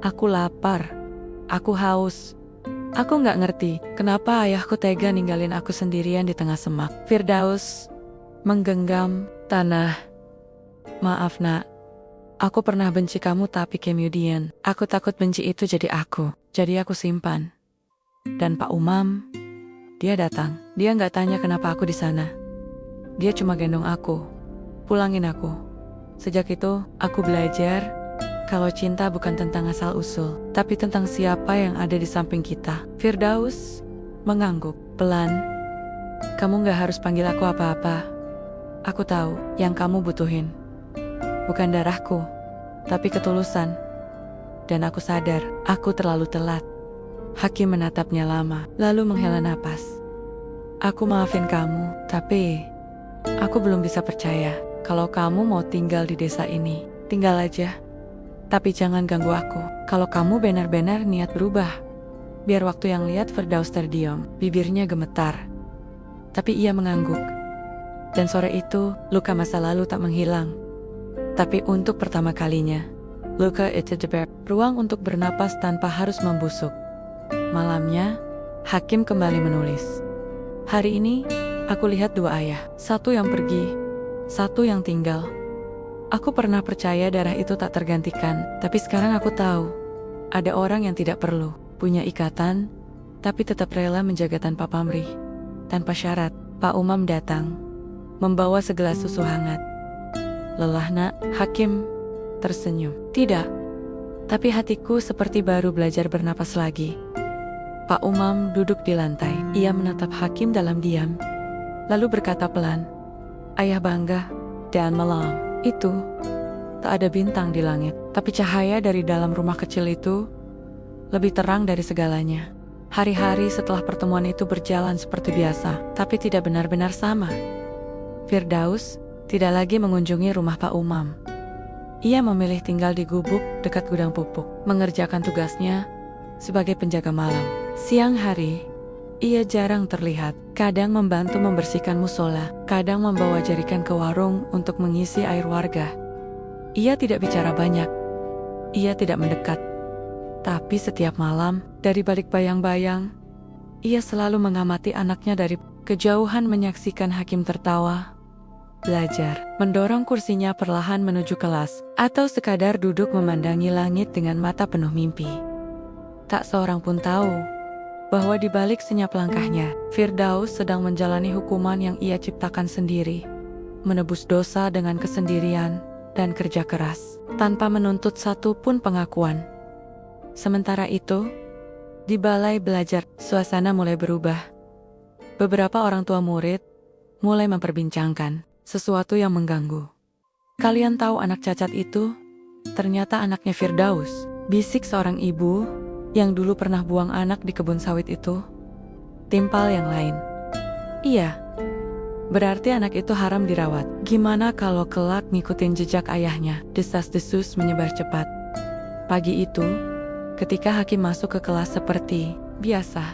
Aku lapar, aku haus. Aku gak ngerti, kenapa ayahku tega ninggalin aku sendirian di tengah semak. Firdaus menggenggam tanah. Maaf nak, aku pernah benci kamu tapi kemudian, aku takut benci itu jadi aku simpan. Dan Pak Umam, dia datang. Dia gak tanya kenapa aku di sana. Dia cuma gendong aku, pulangin aku. Sejak itu, aku belajar kalau cinta bukan tentang asal-usul, tapi tentang siapa yang ada di samping kita. Firdaus mengangguk pelan. Kamu gak harus panggil aku apa-apa. Aku tahu yang kamu butuhin bukan darahku, tapi ketulusan. Dan aku sadar, aku terlalu telat. Hakim menatapnya lama, lalu menghela napas. Aku maafin kamu, tapi aku belum bisa percaya kalau kamu mau tinggal di desa ini. Tinggal aja, tapi jangan ganggu aku. Kalau kamu benar-benar niat berubah. Biar waktu yang lihat Firdaus terdiam, bibirnya gemetar. Tapi ia mengangguk. Dan sore itu, luka masa lalu tak menghilang. Tapi untuk pertama kalinya, luka itu diberi ruang untuk bernapas tanpa harus membusuk. Malamnya, hakim kembali menulis. Hari ini, aku lihat dua ayah. Satu yang pergi, satu yang tinggal. Aku pernah percaya darah itu tak tergantikan. Tapi sekarang aku tahu, ada orang yang tidak perlu punya ikatan, tapi tetap rela menjaga tanpa pamrih. Tanpa syarat, Pak Umam datang, membawa segelas susu hangat. Lelah nak, hakim tersenyum. Tidak, tapi hatiku seperti baru belajar bernapas lagi. Pak Umam duduk di lantai. Ia menatap hakim dalam diam, lalu berkata pelan, ayah bangga, dan malam itu tak ada bintang di langit, tapi cahaya dari dalam rumah kecil itu lebih terang dari segalanya. Hari-hari setelah pertemuan itu berjalan seperti biasa, tapi tidak benar-benar sama. Firdaus tidak lagi mengunjungi rumah Pak Umam. Ia memilih tinggal di gubuk dekat gudang pupuk, mengerjakan tugasnya sebagai penjaga malam. Siang hari, ia jarang terlihat, kadang membantu membersihkan musola, kadang membawa jerikan ke warung untuk mengisi air warga. Ia tidak bicara banyak, ia tidak mendekat. Tapi setiap malam, dari balik bayang-bayang, ia selalu mengamati anaknya dari kejauhan, menyaksikan hakim tertawa, belajar, mendorong kursinya perlahan menuju kelas, atau sekadar duduk memandangi langit dengan mata penuh mimpi. Tak seorang pun tahu bahwa di balik senyap langkahnya, Firdaus sedang menjalani hukuman yang ia ciptakan sendiri, menebus dosa dengan kesendirian dan kerja keras, tanpa menuntut satu pun pengakuan. Sementara itu, di balai belajar, suasana mulai berubah. Beberapa orang tua murid mulai memperbincangkan sesuatu yang mengganggu. Kalian tahu anak cacat itu? Ternyata anaknya Firdaus, bisik seorang ibu yang dulu pernah buang anak di kebun sawit itu. Timpal yang lain. Iya, berarti anak itu haram dirawat. Gimana kalau kelak ngikutin jejak ayahnya? Desas-desus menyebar cepat. Pagi itu, ketika hakim masuk ke kelas seperti biasa,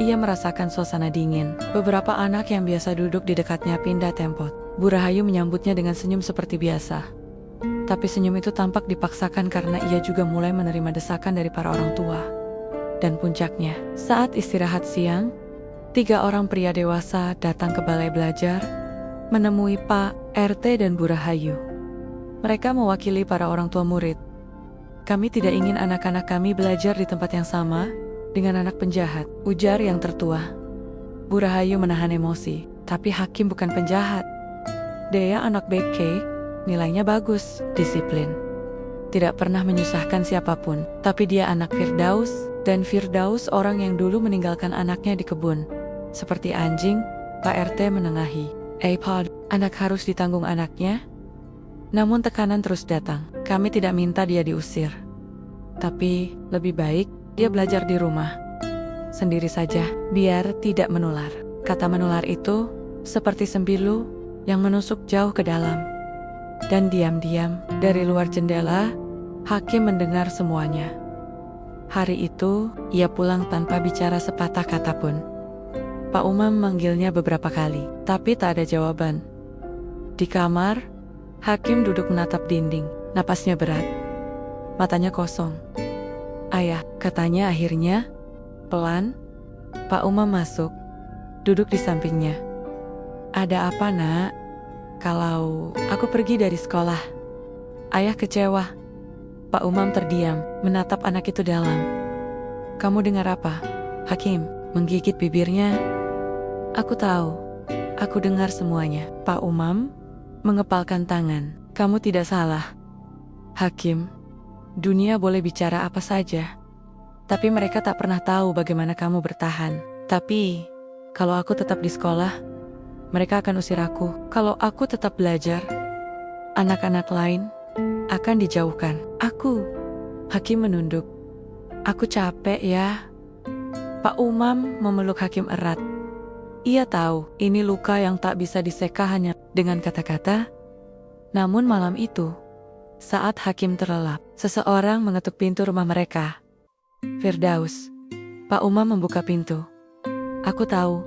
ia merasakan suasana dingin. Beberapa anak yang biasa duduk di dekatnya pindah tempat. Bu Rahayu menyambutnya dengan senyum seperti biasa. Tapi senyum itu tampak dipaksakan karena ia juga mulai menerima desakan dari para orang tua. Dan puncaknya, saat istirahat siang, 3 orang pria dewasa datang ke balai belajar, menemui Pak RT dan Bu Rahayu. Mereka mewakili para orang tua murid. Kami tidak ingin anak-anak kami belajar di tempat yang sama dengan anak penjahat, ujar yang tertua. Bu Rahayu menahan emosi, tapi hakim bukan penjahat. Dia anak BK, nilainya bagus, disiplin. tidak pernah menyusahkan siapapun. Tapi dia anak Firdaus, dan Firdaus orang yang dulu meninggalkan anaknya di kebun. Seperti anjing, Pak RT menengahi. Pod, anak harus ditanggung anaknya. Namun tekanan terus datang. Kami tidak minta dia diusir. Tapi lebih baik dia belajar di rumah. Sendiri saja, biar tidak menular. Kata menular itu seperti sembilu yang menusuk jauh ke dalam. Dan diam-diam dari luar jendela, Hakim mendengar semuanya. Hari itu, ia pulang tanpa bicara sepatah kata pun. Pak Umam memanggilnya beberapa kali, tapi tak ada jawaban. Di kamar, Hakim duduk menatap dinding, napasnya berat, matanya kosong. Ayah, katanya akhirnya, pelan. Pak Umam masuk, duduk di sampingnya. Ada apa, Nak? Kalau aku pergi dari sekolah. Ayah kecewa. Pak Umam terdiam, menatap anak itu dalam. Kamu dengar apa? Hakim menggigit bibirnya. Aku tahu. Aku dengar semuanya. Pak Umam mengepalkan tangan. Kamu tidak salah. Hakim, dunia boleh bicara apa saja. Tapi mereka tak pernah tahu bagaimana kamu bertahan. Tapi, kalau aku tetap di sekolah, mereka akan usir aku. Kalau aku tetap belajar, anak-anak lain akan dijauhkan. Hakim menunduk. Aku capek ya. Pak Umam memeluk Hakim erat. Ia tahu ini luka yang tak bisa diseka hanya dengan kata-kata. Namun malam itu, saat Hakim terlelap, seseorang mengetuk pintu rumah mereka. Firdaus. Pak Umam membuka pintu. Aku tahu,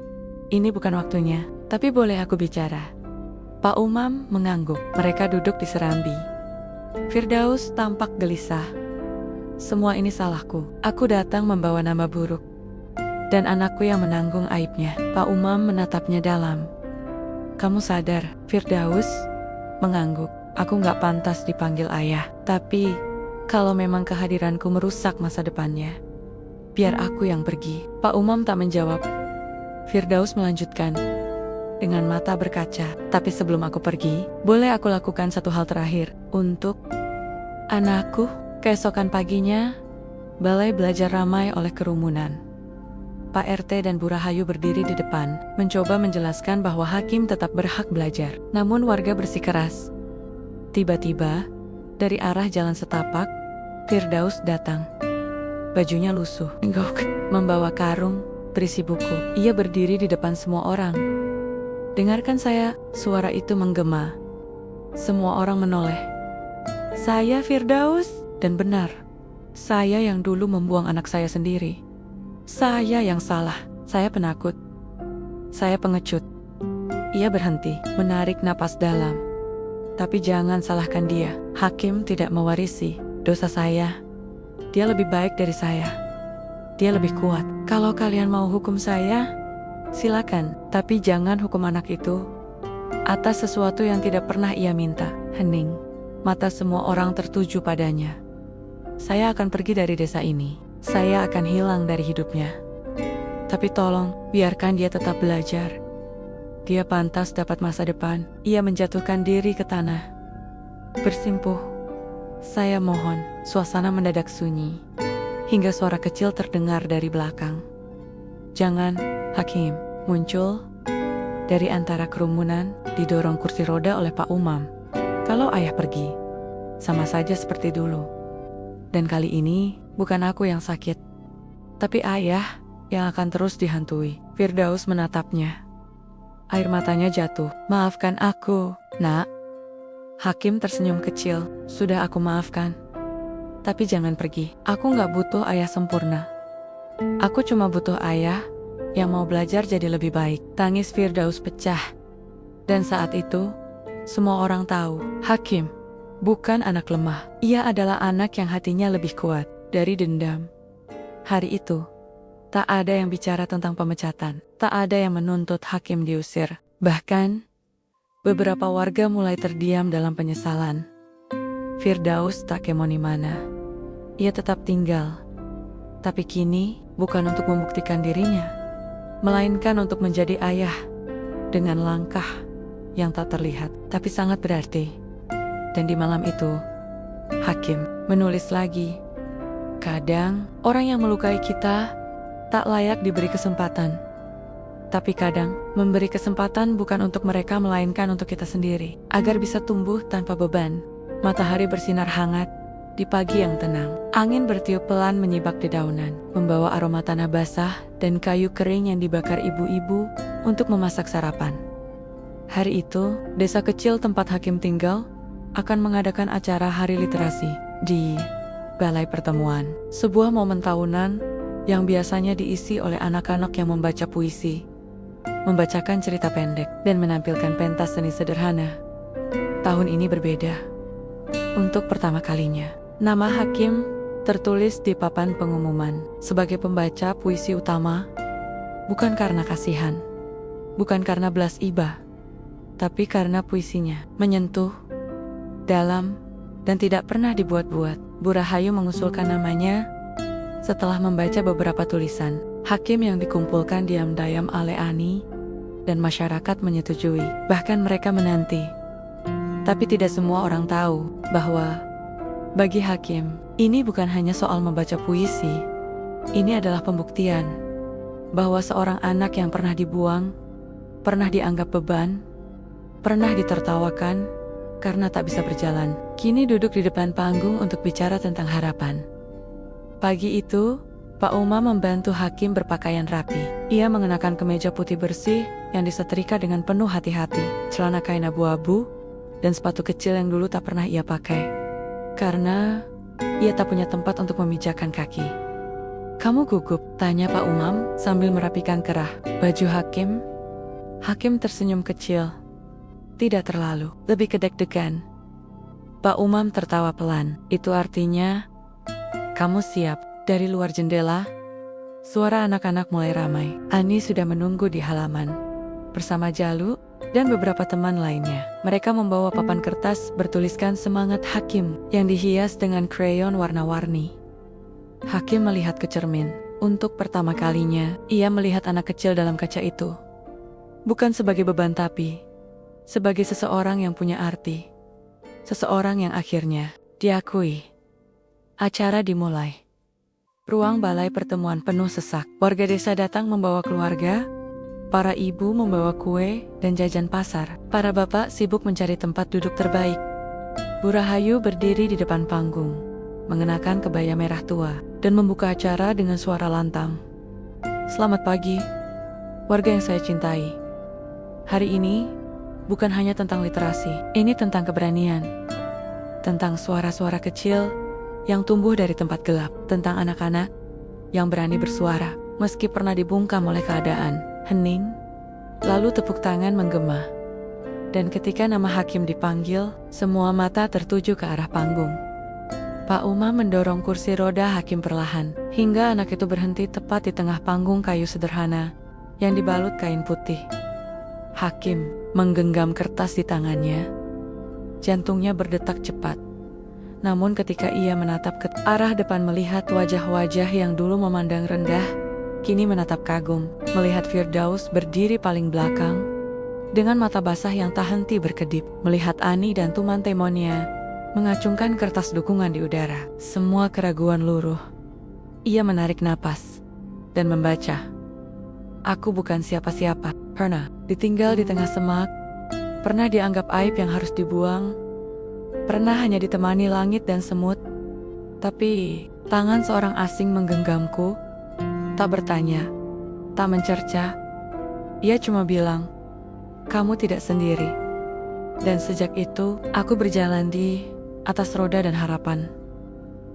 ini bukan waktunya, tapi boleh aku bicara? Pak Umam mengangguk. Mereka duduk di serambi. Firdaus tampak gelisah. Semua ini salahku. Aku datang membawa nama buruk. Dan anakku yang menanggung aibnya. Pak Umam menatapnya dalam. Kamu sadar, Firdaus? Mengangguk. Aku gak pantas dipanggil ayah. Tapi, kalau memang kehadiranku merusak masa depannya, biar aku yang pergi. Pak Umam tak menjawab. Firdaus melanjutkan. Dengan mata berkaca. Tapi sebelum aku pergi, boleh aku lakukan satu hal terakhir. Untuk anakku. Keesokan paginya, balai belajar ramai oleh kerumunan. Pak RT dan Bu Rahayu berdiri di depan, mencoba menjelaskan bahwa Hakim tetap berhak belajar. Namun warga bersikeras. Tiba-tiba, dari arah jalan setapak, Firdaus datang. Bajunya lusuh, membawa karung berisi buku. Ia berdiri di depan semua orang. Dengarkan saya, suara itu menggema. Semua orang menoleh. Saya Firdaus, dan benar, saya yang dulu membuang anak saya sendiri. Saya yang salah, saya penakut. Saya pengecut. Ia berhenti, menarik napas dalam. Tapi jangan salahkan dia. Hakim tidak mewarisi dosa saya. Dia lebih baik dari saya. Dia lebih kuat. Kalau kalian mau hukum saya, silakan. Tapi jangan hukum anak itu atas sesuatu yang tidak pernah ia minta. Hening. Mata semua orang tertuju padanya. Saya akan pergi dari desa ini. Saya akan hilang dari hidupnya. Tapi tolong, biarkan dia tetap belajar. Dia pantas dapat masa depan. Ia menjatuhkan diri ke tanah. Bersimpuh. Saya mohon. Suasana mendadak sunyi. Hingga suara kecil terdengar dari belakang. Jangan, Hakim. Muncul dari antara kerumunan, didorong kursi roda oleh Pak Umam. Kalau ayah pergi, sama saja seperti dulu. Dan kali ini, bukan aku yang sakit, tapi ayah yang akan terus dihantui. Firdaus menatapnya. Air matanya jatuh. Maafkan aku, Nak. Hakim tersenyum kecil. Sudah aku maafkan. Tapi jangan pergi. Aku gak butuh ayah sempurna. Aku cuma butuh ayah yang mau belajar jadi lebih baik. Tangis Firdaus pecah. Dan saat itu, semua orang tahu, Hakim bukan anak lemah. Ia adalah anak yang hatinya lebih kuat dari dendam. Hari itu, tak ada yang bicara tentang pemecatan. Tak ada yang menuntut Hakim diusir. Bahkan, beberapa warga mulai terdiam dalam penyesalan. Firdaus tak kemoni mana. Ia tetap tinggal. Tapi kini, bukan untuk membuktikan dirinya, melainkan untuk menjadi ayah. Dengan langkah yang tak terlihat, tapi sangat berarti. Dan di malam itu, Hakim menulis lagi, kadang orang yang melukai kita tak layak diberi kesempatan. Tapi kadang, memberi kesempatan bukan untuk mereka melainkan untuk kita sendiri, agar bisa tumbuh tanpa beban. Matahari bersinar hangat di pagi yang tenang. Angin bertiup pelan menyibak dedaunan, membawa aroma tanah basah dan kayu kering yang dibakar ibu-ibu untuk memasak sarapan. Hari itu, desa kecil tempat Hakim tinggal akan mengadakan acara Hari Literasi di Balai Pertemuan, sebuah momen tahunan yang biasanya diisi oleh anak-anak yang membaca puisi, membacakan cerita pendek, dan menampilkan pentas seni sederhana. Tahun ini berbeda. Untuk pertama kalinya, nama Hakim tertulis di papan pengumuman sebagai pembaca puisi utama, bukan karena kasihan, bukan karena belas iba, tapi karena puisinya menyentuh, dalam, dan tidak pernah dibuat-buat. Bu Rahayu mengusulkan namanya setelah membaca beberapa tulisan Hakim yang dikumpulkan diam-diam oleh Ani, dan masyarakat menyetujui, bahkan mereka menanti. Tapi tidak semua orang tahu bahwa bagi Hakim, ini bukan hanya soal membaca puisi. Ini adalah pembuktian bahwa seorang anak yang pernah dibuang, pernah dianggap beban, pernah ditertawakan karena tak bisa berjalan, kini duduk di depan panggung untuk bicara tentang harapan. Pagi itu, Pak Uma membantu Hakim berpakaian rapi. Ia mengenakan kemeja putih bersih yang disetrika dengan penuh hati-hati, celana kain abu-abu, dan sepatu kecil yang dulu tak pernah ia pakai, karena ia tak punya tempat untuk memijakan kaki. "Kamu gugup?" tanya Pak Umam sambil merapikan kerah baju Hakim. Hakim tersenyum kecil. Tidak terlalu, lebih kedek-degan. Pak Umam tertawa pelan. "Itu artinya kamu siap." Dari luar jendela, suara anak-anak mulai ramai. Ani sudah menunggu di halaman bersama Jalu dan beberapa teman lainnya. Mereka membawa papan kertas bertuliskan semangat Hakim yang dihias dengan krayon warna-warni. Hakim melihat ke cermin. Untuk pertama kalinya, ia melihat anak kecil dalam kaca itu. Bukan sebagai beban tapi sebagai seseorang yang punya arti. Seseorang yang akhirnya diakui. Acara dimulai. Ruang balai pertemuan penuh sesak. Warga desa datang membawa keluarga. Para ibu membawa kue dan jajan pasar. Para bapak sibuk mencari tempat duduk terbaik. Bu Rahayu berdiri di depan panggung, mengenakan kebaya merah tua, dan membuka acara dengan suara lantang. "Selamat pagi, warga yang saya cintai. Hari ini bukan hanya tentang literasi, ini tentang keberanian. Tentang suara-suara kecil yang tumbuh dari tempat gelap, tentang anak-anak yang berani bersuara meski pernah dibungkam oleh keadaan." Hening, lalu tepuk tangan menggema. Dan ketika nama Hakim dipanggil, semua mata tertuju ke arah panggung. Pak Uma mendorong kursi roda Hakim perlahan, hingga anak itu berhenti tepat di tengah panggung kayu sederhana yang dibalut kain putih. Hakim menggenggam kertas di tangannya. Jantungnya berdetak cepat. Namun ketika ia menatap ke arah depan melihat wajah-wajah yang dulu memandang rendah, kini menatap kagum, melihat Firdaus berdiri paling belakang, dengan mata basah yang tak henti berkedip, melihat Ani dan Tuman Temonnya mengacungkan kertas dukungan di udara. Semua keraguan luruh. Ia menarik napas dan membaca. "Aku bukan siapa-siapa, pernah ditinggal di tengah semak, pernah dianggap aib yang harus dibuang, pernah hanya ditemani langit dan semut, tapi tangan seorang asing menggenggamku. Tak bertanya, tak mencerca. Ia cuma bilang, 'Kamu tidak sendiri.' Dan sejak itu, aku berjalan di atas roda dan harapan.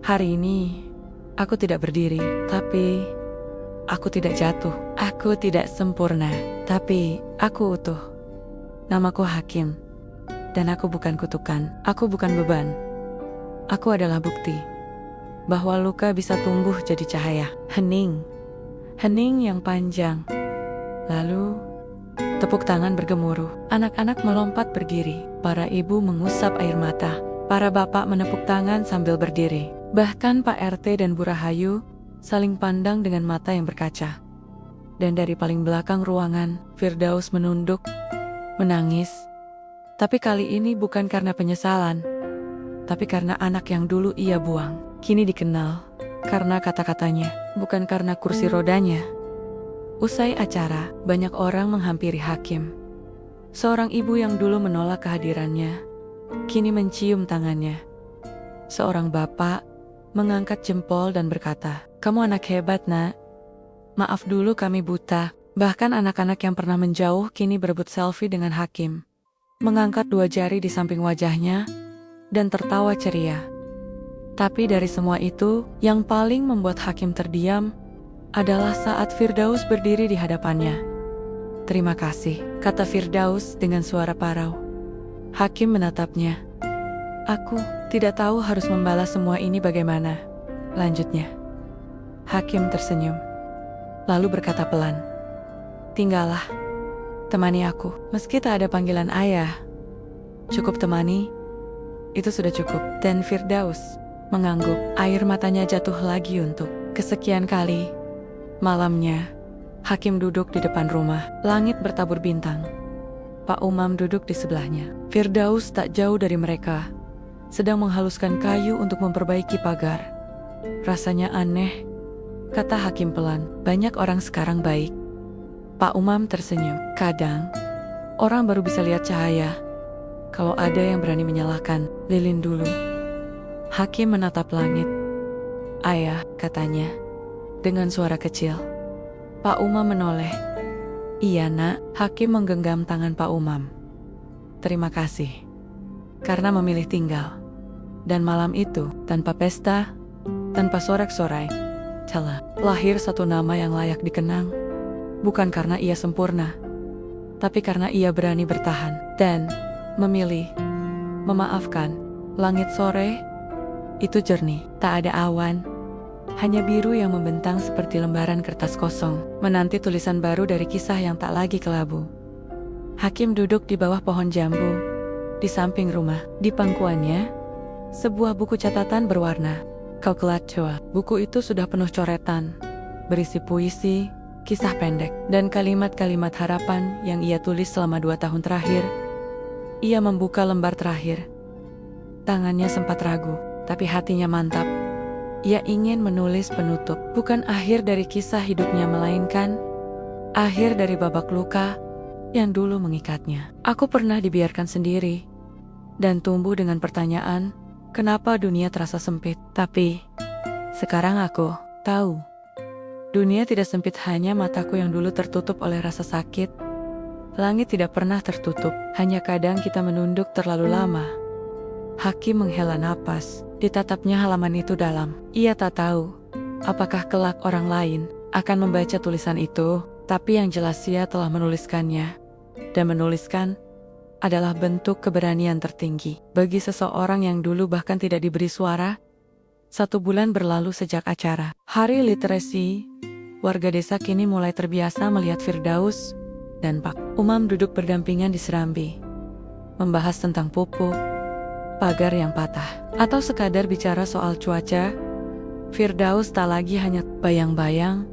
Hari ini, aku tidak berdiri, tapi aku tidak jatuh. Aku tidak sempurna, tapi aku utuh. Namaku Hakim, dan aku bukan kutukan. Aku bukan beban. Aku adalah bukti bahwa luka bisa tumbuh jadi cahaya." Hening. Hening yang panjang. Lalu, tepuk tangan bergemuruh. Anak-anak melompat berdiri. Para ibu mengusap air mata. Para bapak menepuk tangan sambil berdiri. Bahkan Pak RT dan Bu Rahayu saling pandang dengan mata yang berkaca. Dan dari paling belakang ruangan, Firdaus menunduk, menangis. Tapi kali ini bukan karena penyesalan, tapi karena anak yang dulu ia buang, kini dikenal karena kata-katanya, bukan karena kursi rodanya. Usai acara, banyak orang menghampiri hakim. Seorang ibu yang dulu menolak kehadirannya, kini mencium tangannya. Seorang bapak mengangkat jempol dan berkata, "Kamu anak hebat, Nak. Maaf dulu kami buta." Bahkan anak-anak yang pernah menjauh kini berebut selfie dengan hakim, mengangkat 2 jari di samping wajahnya, dan tertawa ceria. Tapi dari semua itu, yang paling membuat hakim terdiam adalah saat Firdaus berdiri di hadapannya. "Terima kasih," kata Firdaus dengan suara parau. Hakim menatapnya. "Aku tidak tahu harus membalas semua ini bagaimana," lanjutnya. Hakim tersenyum, lalu berkata pelan, "Tinggallah, temani aku. Meski tak ada panggilan ayah, cukup temani, itu sudah cukup." Dan Firdaus mengangguk, air matanya jatuh lagi untuk kesekian kali. Malamnya, hakim duduk di depan rumah, langit bertabur bintang. Pak Umam duduk di sebelahnya. Firdaus tak jauh dari mereka, sedang menghaluskan kayu untuk memperbaiki pagar. "Rasanya aneh," kata hakim pelan, "banyak orang sekarang baik." Pak Umam tersenyum. "Kadang, orang baru bisa lihat cahaya kalau ada yang berani menyalahkan lilin dulu." Hakim menatap langit. "Ayah," katanya, dengan suara kecil. Pak Umam menoleh. "Iya, Nak." Hakim menggenggam tangan Pak Umam. "Terima kasih, karena memilih tinggal." Dan malam itu, tanpa pesta, tanpa sorak-sorai, telah lahir satu nama yang layak dikenang. Bukan karena ia sempurna, tapi karena ia berani bertahan dan memilih memaafkan. Langit sore itu jernih, tak ada awan, hanya biru yang membentang seperti lembaran kertas kosong, menanti tulisan baru dari kisah yang tak lagi kelabu. Hakim duduk di bawah pohon jambu, di samping rumah. Di pangkuannya, sebuah buku catatan berwarna kalkulator. Buku itu sudah penuh coretan, berisi puisi, kisah pendek, dan kalimat-kalimat harapan yang ia tulis selama 2 tahun terakhir. Ia membuka lembar terakhir. Tangannya sempat ragu, tapi hatinya mantap. Ia ingin menulis penutup, bukan akhir dari kisah hidupnya, melainkan akhir dari babak luka yang dulu mengikatnya. "Aku pernah dibiarkan sendiri dan tumbuh dengan pertanyaan, kenapa dunia terasa sempit? Tapi sekarang aku tahu. Dunia tidak sempit hanya mataku yang dulu tertutup oleh rasa sakit. Langit tidak pernah tertutup, hanya kadang kita menunduk terlalu lama." Hakim menghela napas, ditatapnya halaman itu dalam. Ia tak tahu apakah kelak orang lain akan membaca tulisan itu, tapi yang jelas ia telah menuliskannya. Dan menuliskan adalah bentuk keberanian tertinggi bagi seseorang yang dulu bahkan tidak diberi suara. 1 bulan berlalu sejak acara Hari Literasi. Warga desa kini mulai terbiasa melihat Firdaus dan Pak Umam duduk berdampingan di serambi, membahas tentang pupuk, pagar yang patah, atau sekadar bicara soal cuaca. Firdaus tak lagi hanya bayang-bayang.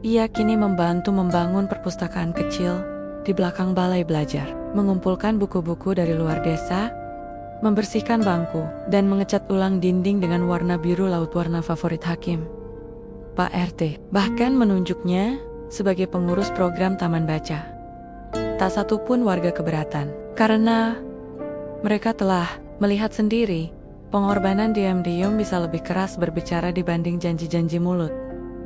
Ia kini membantu membangun perpustakaan kecil di belakang balai belajar, mengumpulkan buku-buku dari luar desa, membersihkan bangku, dan mengecat ulang dinding dengan warna biru laut, warna favorit Hakim. Pak RT bahkan menunjuknya sebagai pengurus program taman baca. Tak satupun warga keberatan, karena mereka telah melihat sendiri pengorbanan diam-diam bisa lebih keras berbicara dibanding janji-janji mulut.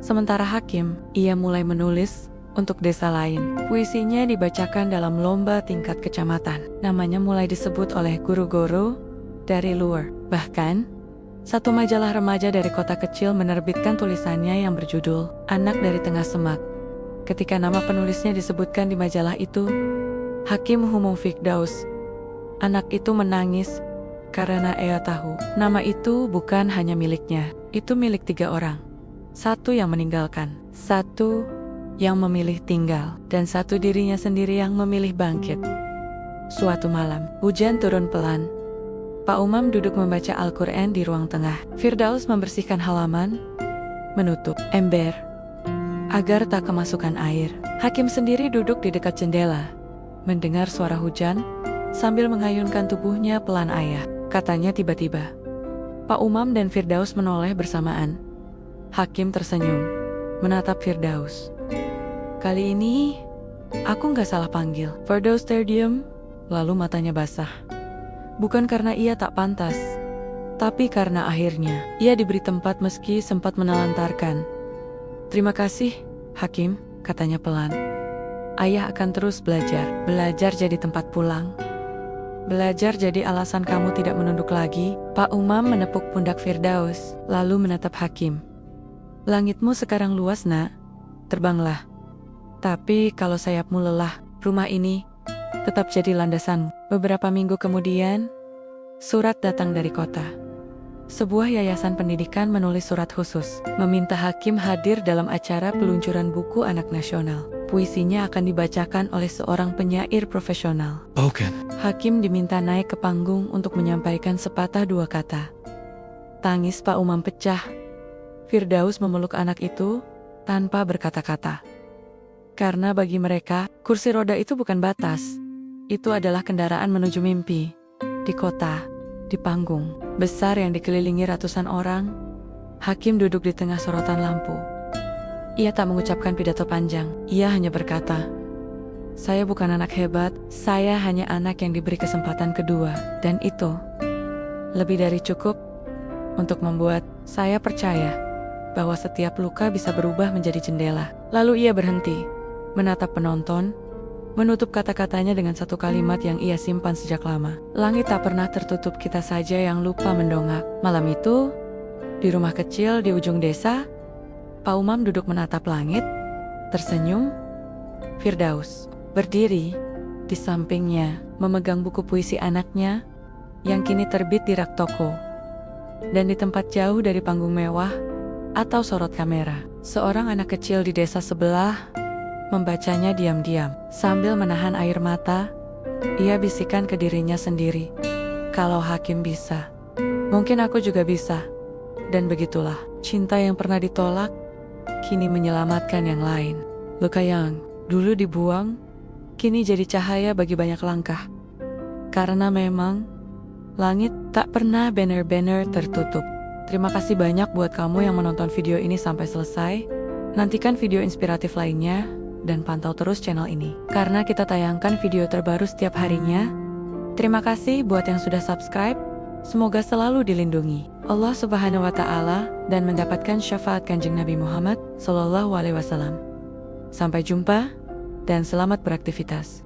Sementara Hakim, ia mulai menulis untuk desa lain. Puisinya dibacakan dalam lomba tingkat kecamatan. Namanya mulai disebut oleh guru-guru dari luar. Bahkan, satu majalah remaja dari kota kecil menerbitkan tulisannya yang berjudul Anak dari Tengah Semak. Ketika nama penulisnya disebutkan di majalah itu, Hakim mengumum Firdaus. Anak itu menangis karena ia tahu nama itu bukan hanya miliknya, itu milik 3 orang. 1 yang meninggalkan, 1 yang memilih tinggal, dan 1 dirinya sendiri yang memilih bangkit. Suatu malam, hujan turun pelan. Pak Umam duduk membaca Al-Quran di ruang tengah. Firdaus membersihkan halaman, menutup ember agar tak kemasukan air. Hakim sendiri duduk di dekat jendela, mendengar suara hujan sambil mengayunkan tubuhnya pelan. Ayah, katanya tiba-tiba, Pak Umam dan Firdaus menoleh bersamaan. Hakim tersenyum, menatap Firdaus. Kali ini, aku nggak salah panggil. Firdaus terdiam, lalu matanya basah. Bukan karena ia tak pantas, tapi karena akhirnya ia diberi tempat meski sempat menelantarkan. Terima kasih, Hakim, katanya pelan. Ayah akan terus belajar jadi tempat pulang. Belajar jadi alasan kamu tidak menunduk lagi. Pak Umam menepuk pundak Firdaus, lalu menatap Hakim. Langitmu sekarang luas, nak. Terbanglah. Tapi kalau sayapmu lelah, rumah ini tetap jadi landasanmu. Beberapa minggu kemudian, surat datang dari kota. Sebuah yayasan pendidikan menulis surat khusus, meminta Hakim hadir dalam acara peluncuran buku anak nasional. Puisinya akan dibacakan oleh seorang penyair profesional. Oke. Hakim diminta naik ke panggung untuk menyampaikan sepatah dua kata. Tangis Pak Umam pecah. Firdaus memeluk anak itu tanpa berkata-kata. Karena bagi mereka, kursi roda itu bukan batas. Itu adalah kendaraan menuju mimpi. Di kota, di panggung besar yang dikelilingi ratusan orang, Hakim duduk di tengah sorotan lampu. Ia tak mengucapkan pidato panjang. Ia hanya berkata, "Saya bukan anak hebat, saya hanya anak yang diberi kesempatan kedua. Dan itu lebih dari cukup untuk membuat saya percaya bahwa setiap luka bisa berubah menjadi jendela." Lalu ia berhenti, menatap penonton, menutup kata-katanya dengan satu kalimat yang ia simpan sejak lama. Langit tak pernah tertutup, kita saja yang lupa mendongak. Malam itu, di rumah kecil di ujung desa, Pak Umam duduk menatap langit, tersenyum. Firdaus berdiri di sampingnya, memegang buku puisi anaknya yang kini terbit di rak toko. Dan di tempat jauh dari panggung mewah atau sorot kamera, seorang anak kecil di desa sebelah membacanya diam-diam. Sambil menahan air mata, ia bisikan ke dirinya sendiri, "Kalau Hakim bisa, mungkin aku juga bisa." Dan begitulah, cinta yang pernah ditolak kini menyelamatkan yang lain. Luka yang dulu dibuang kini jadi cahaya bagi banyak langkah. Karena memang langit tak pernah benar-benar tertutup. Terima kasih banyak buat kamu yang menonton video ini sampai selesai. Nantikan video inspiratif lainnya dan pantau terus channel ini, karena kita tayangkan video terbaru setiap harinya. Terima kasih buat yang sudah subscribe. Semoga selalu dilindungi Allah Subhanahu wa Ta'ala dan mendapatkan syafaat Kanjeng Nabi Muhammad SAW. Sampai jumpa dan selamat beraktivitas.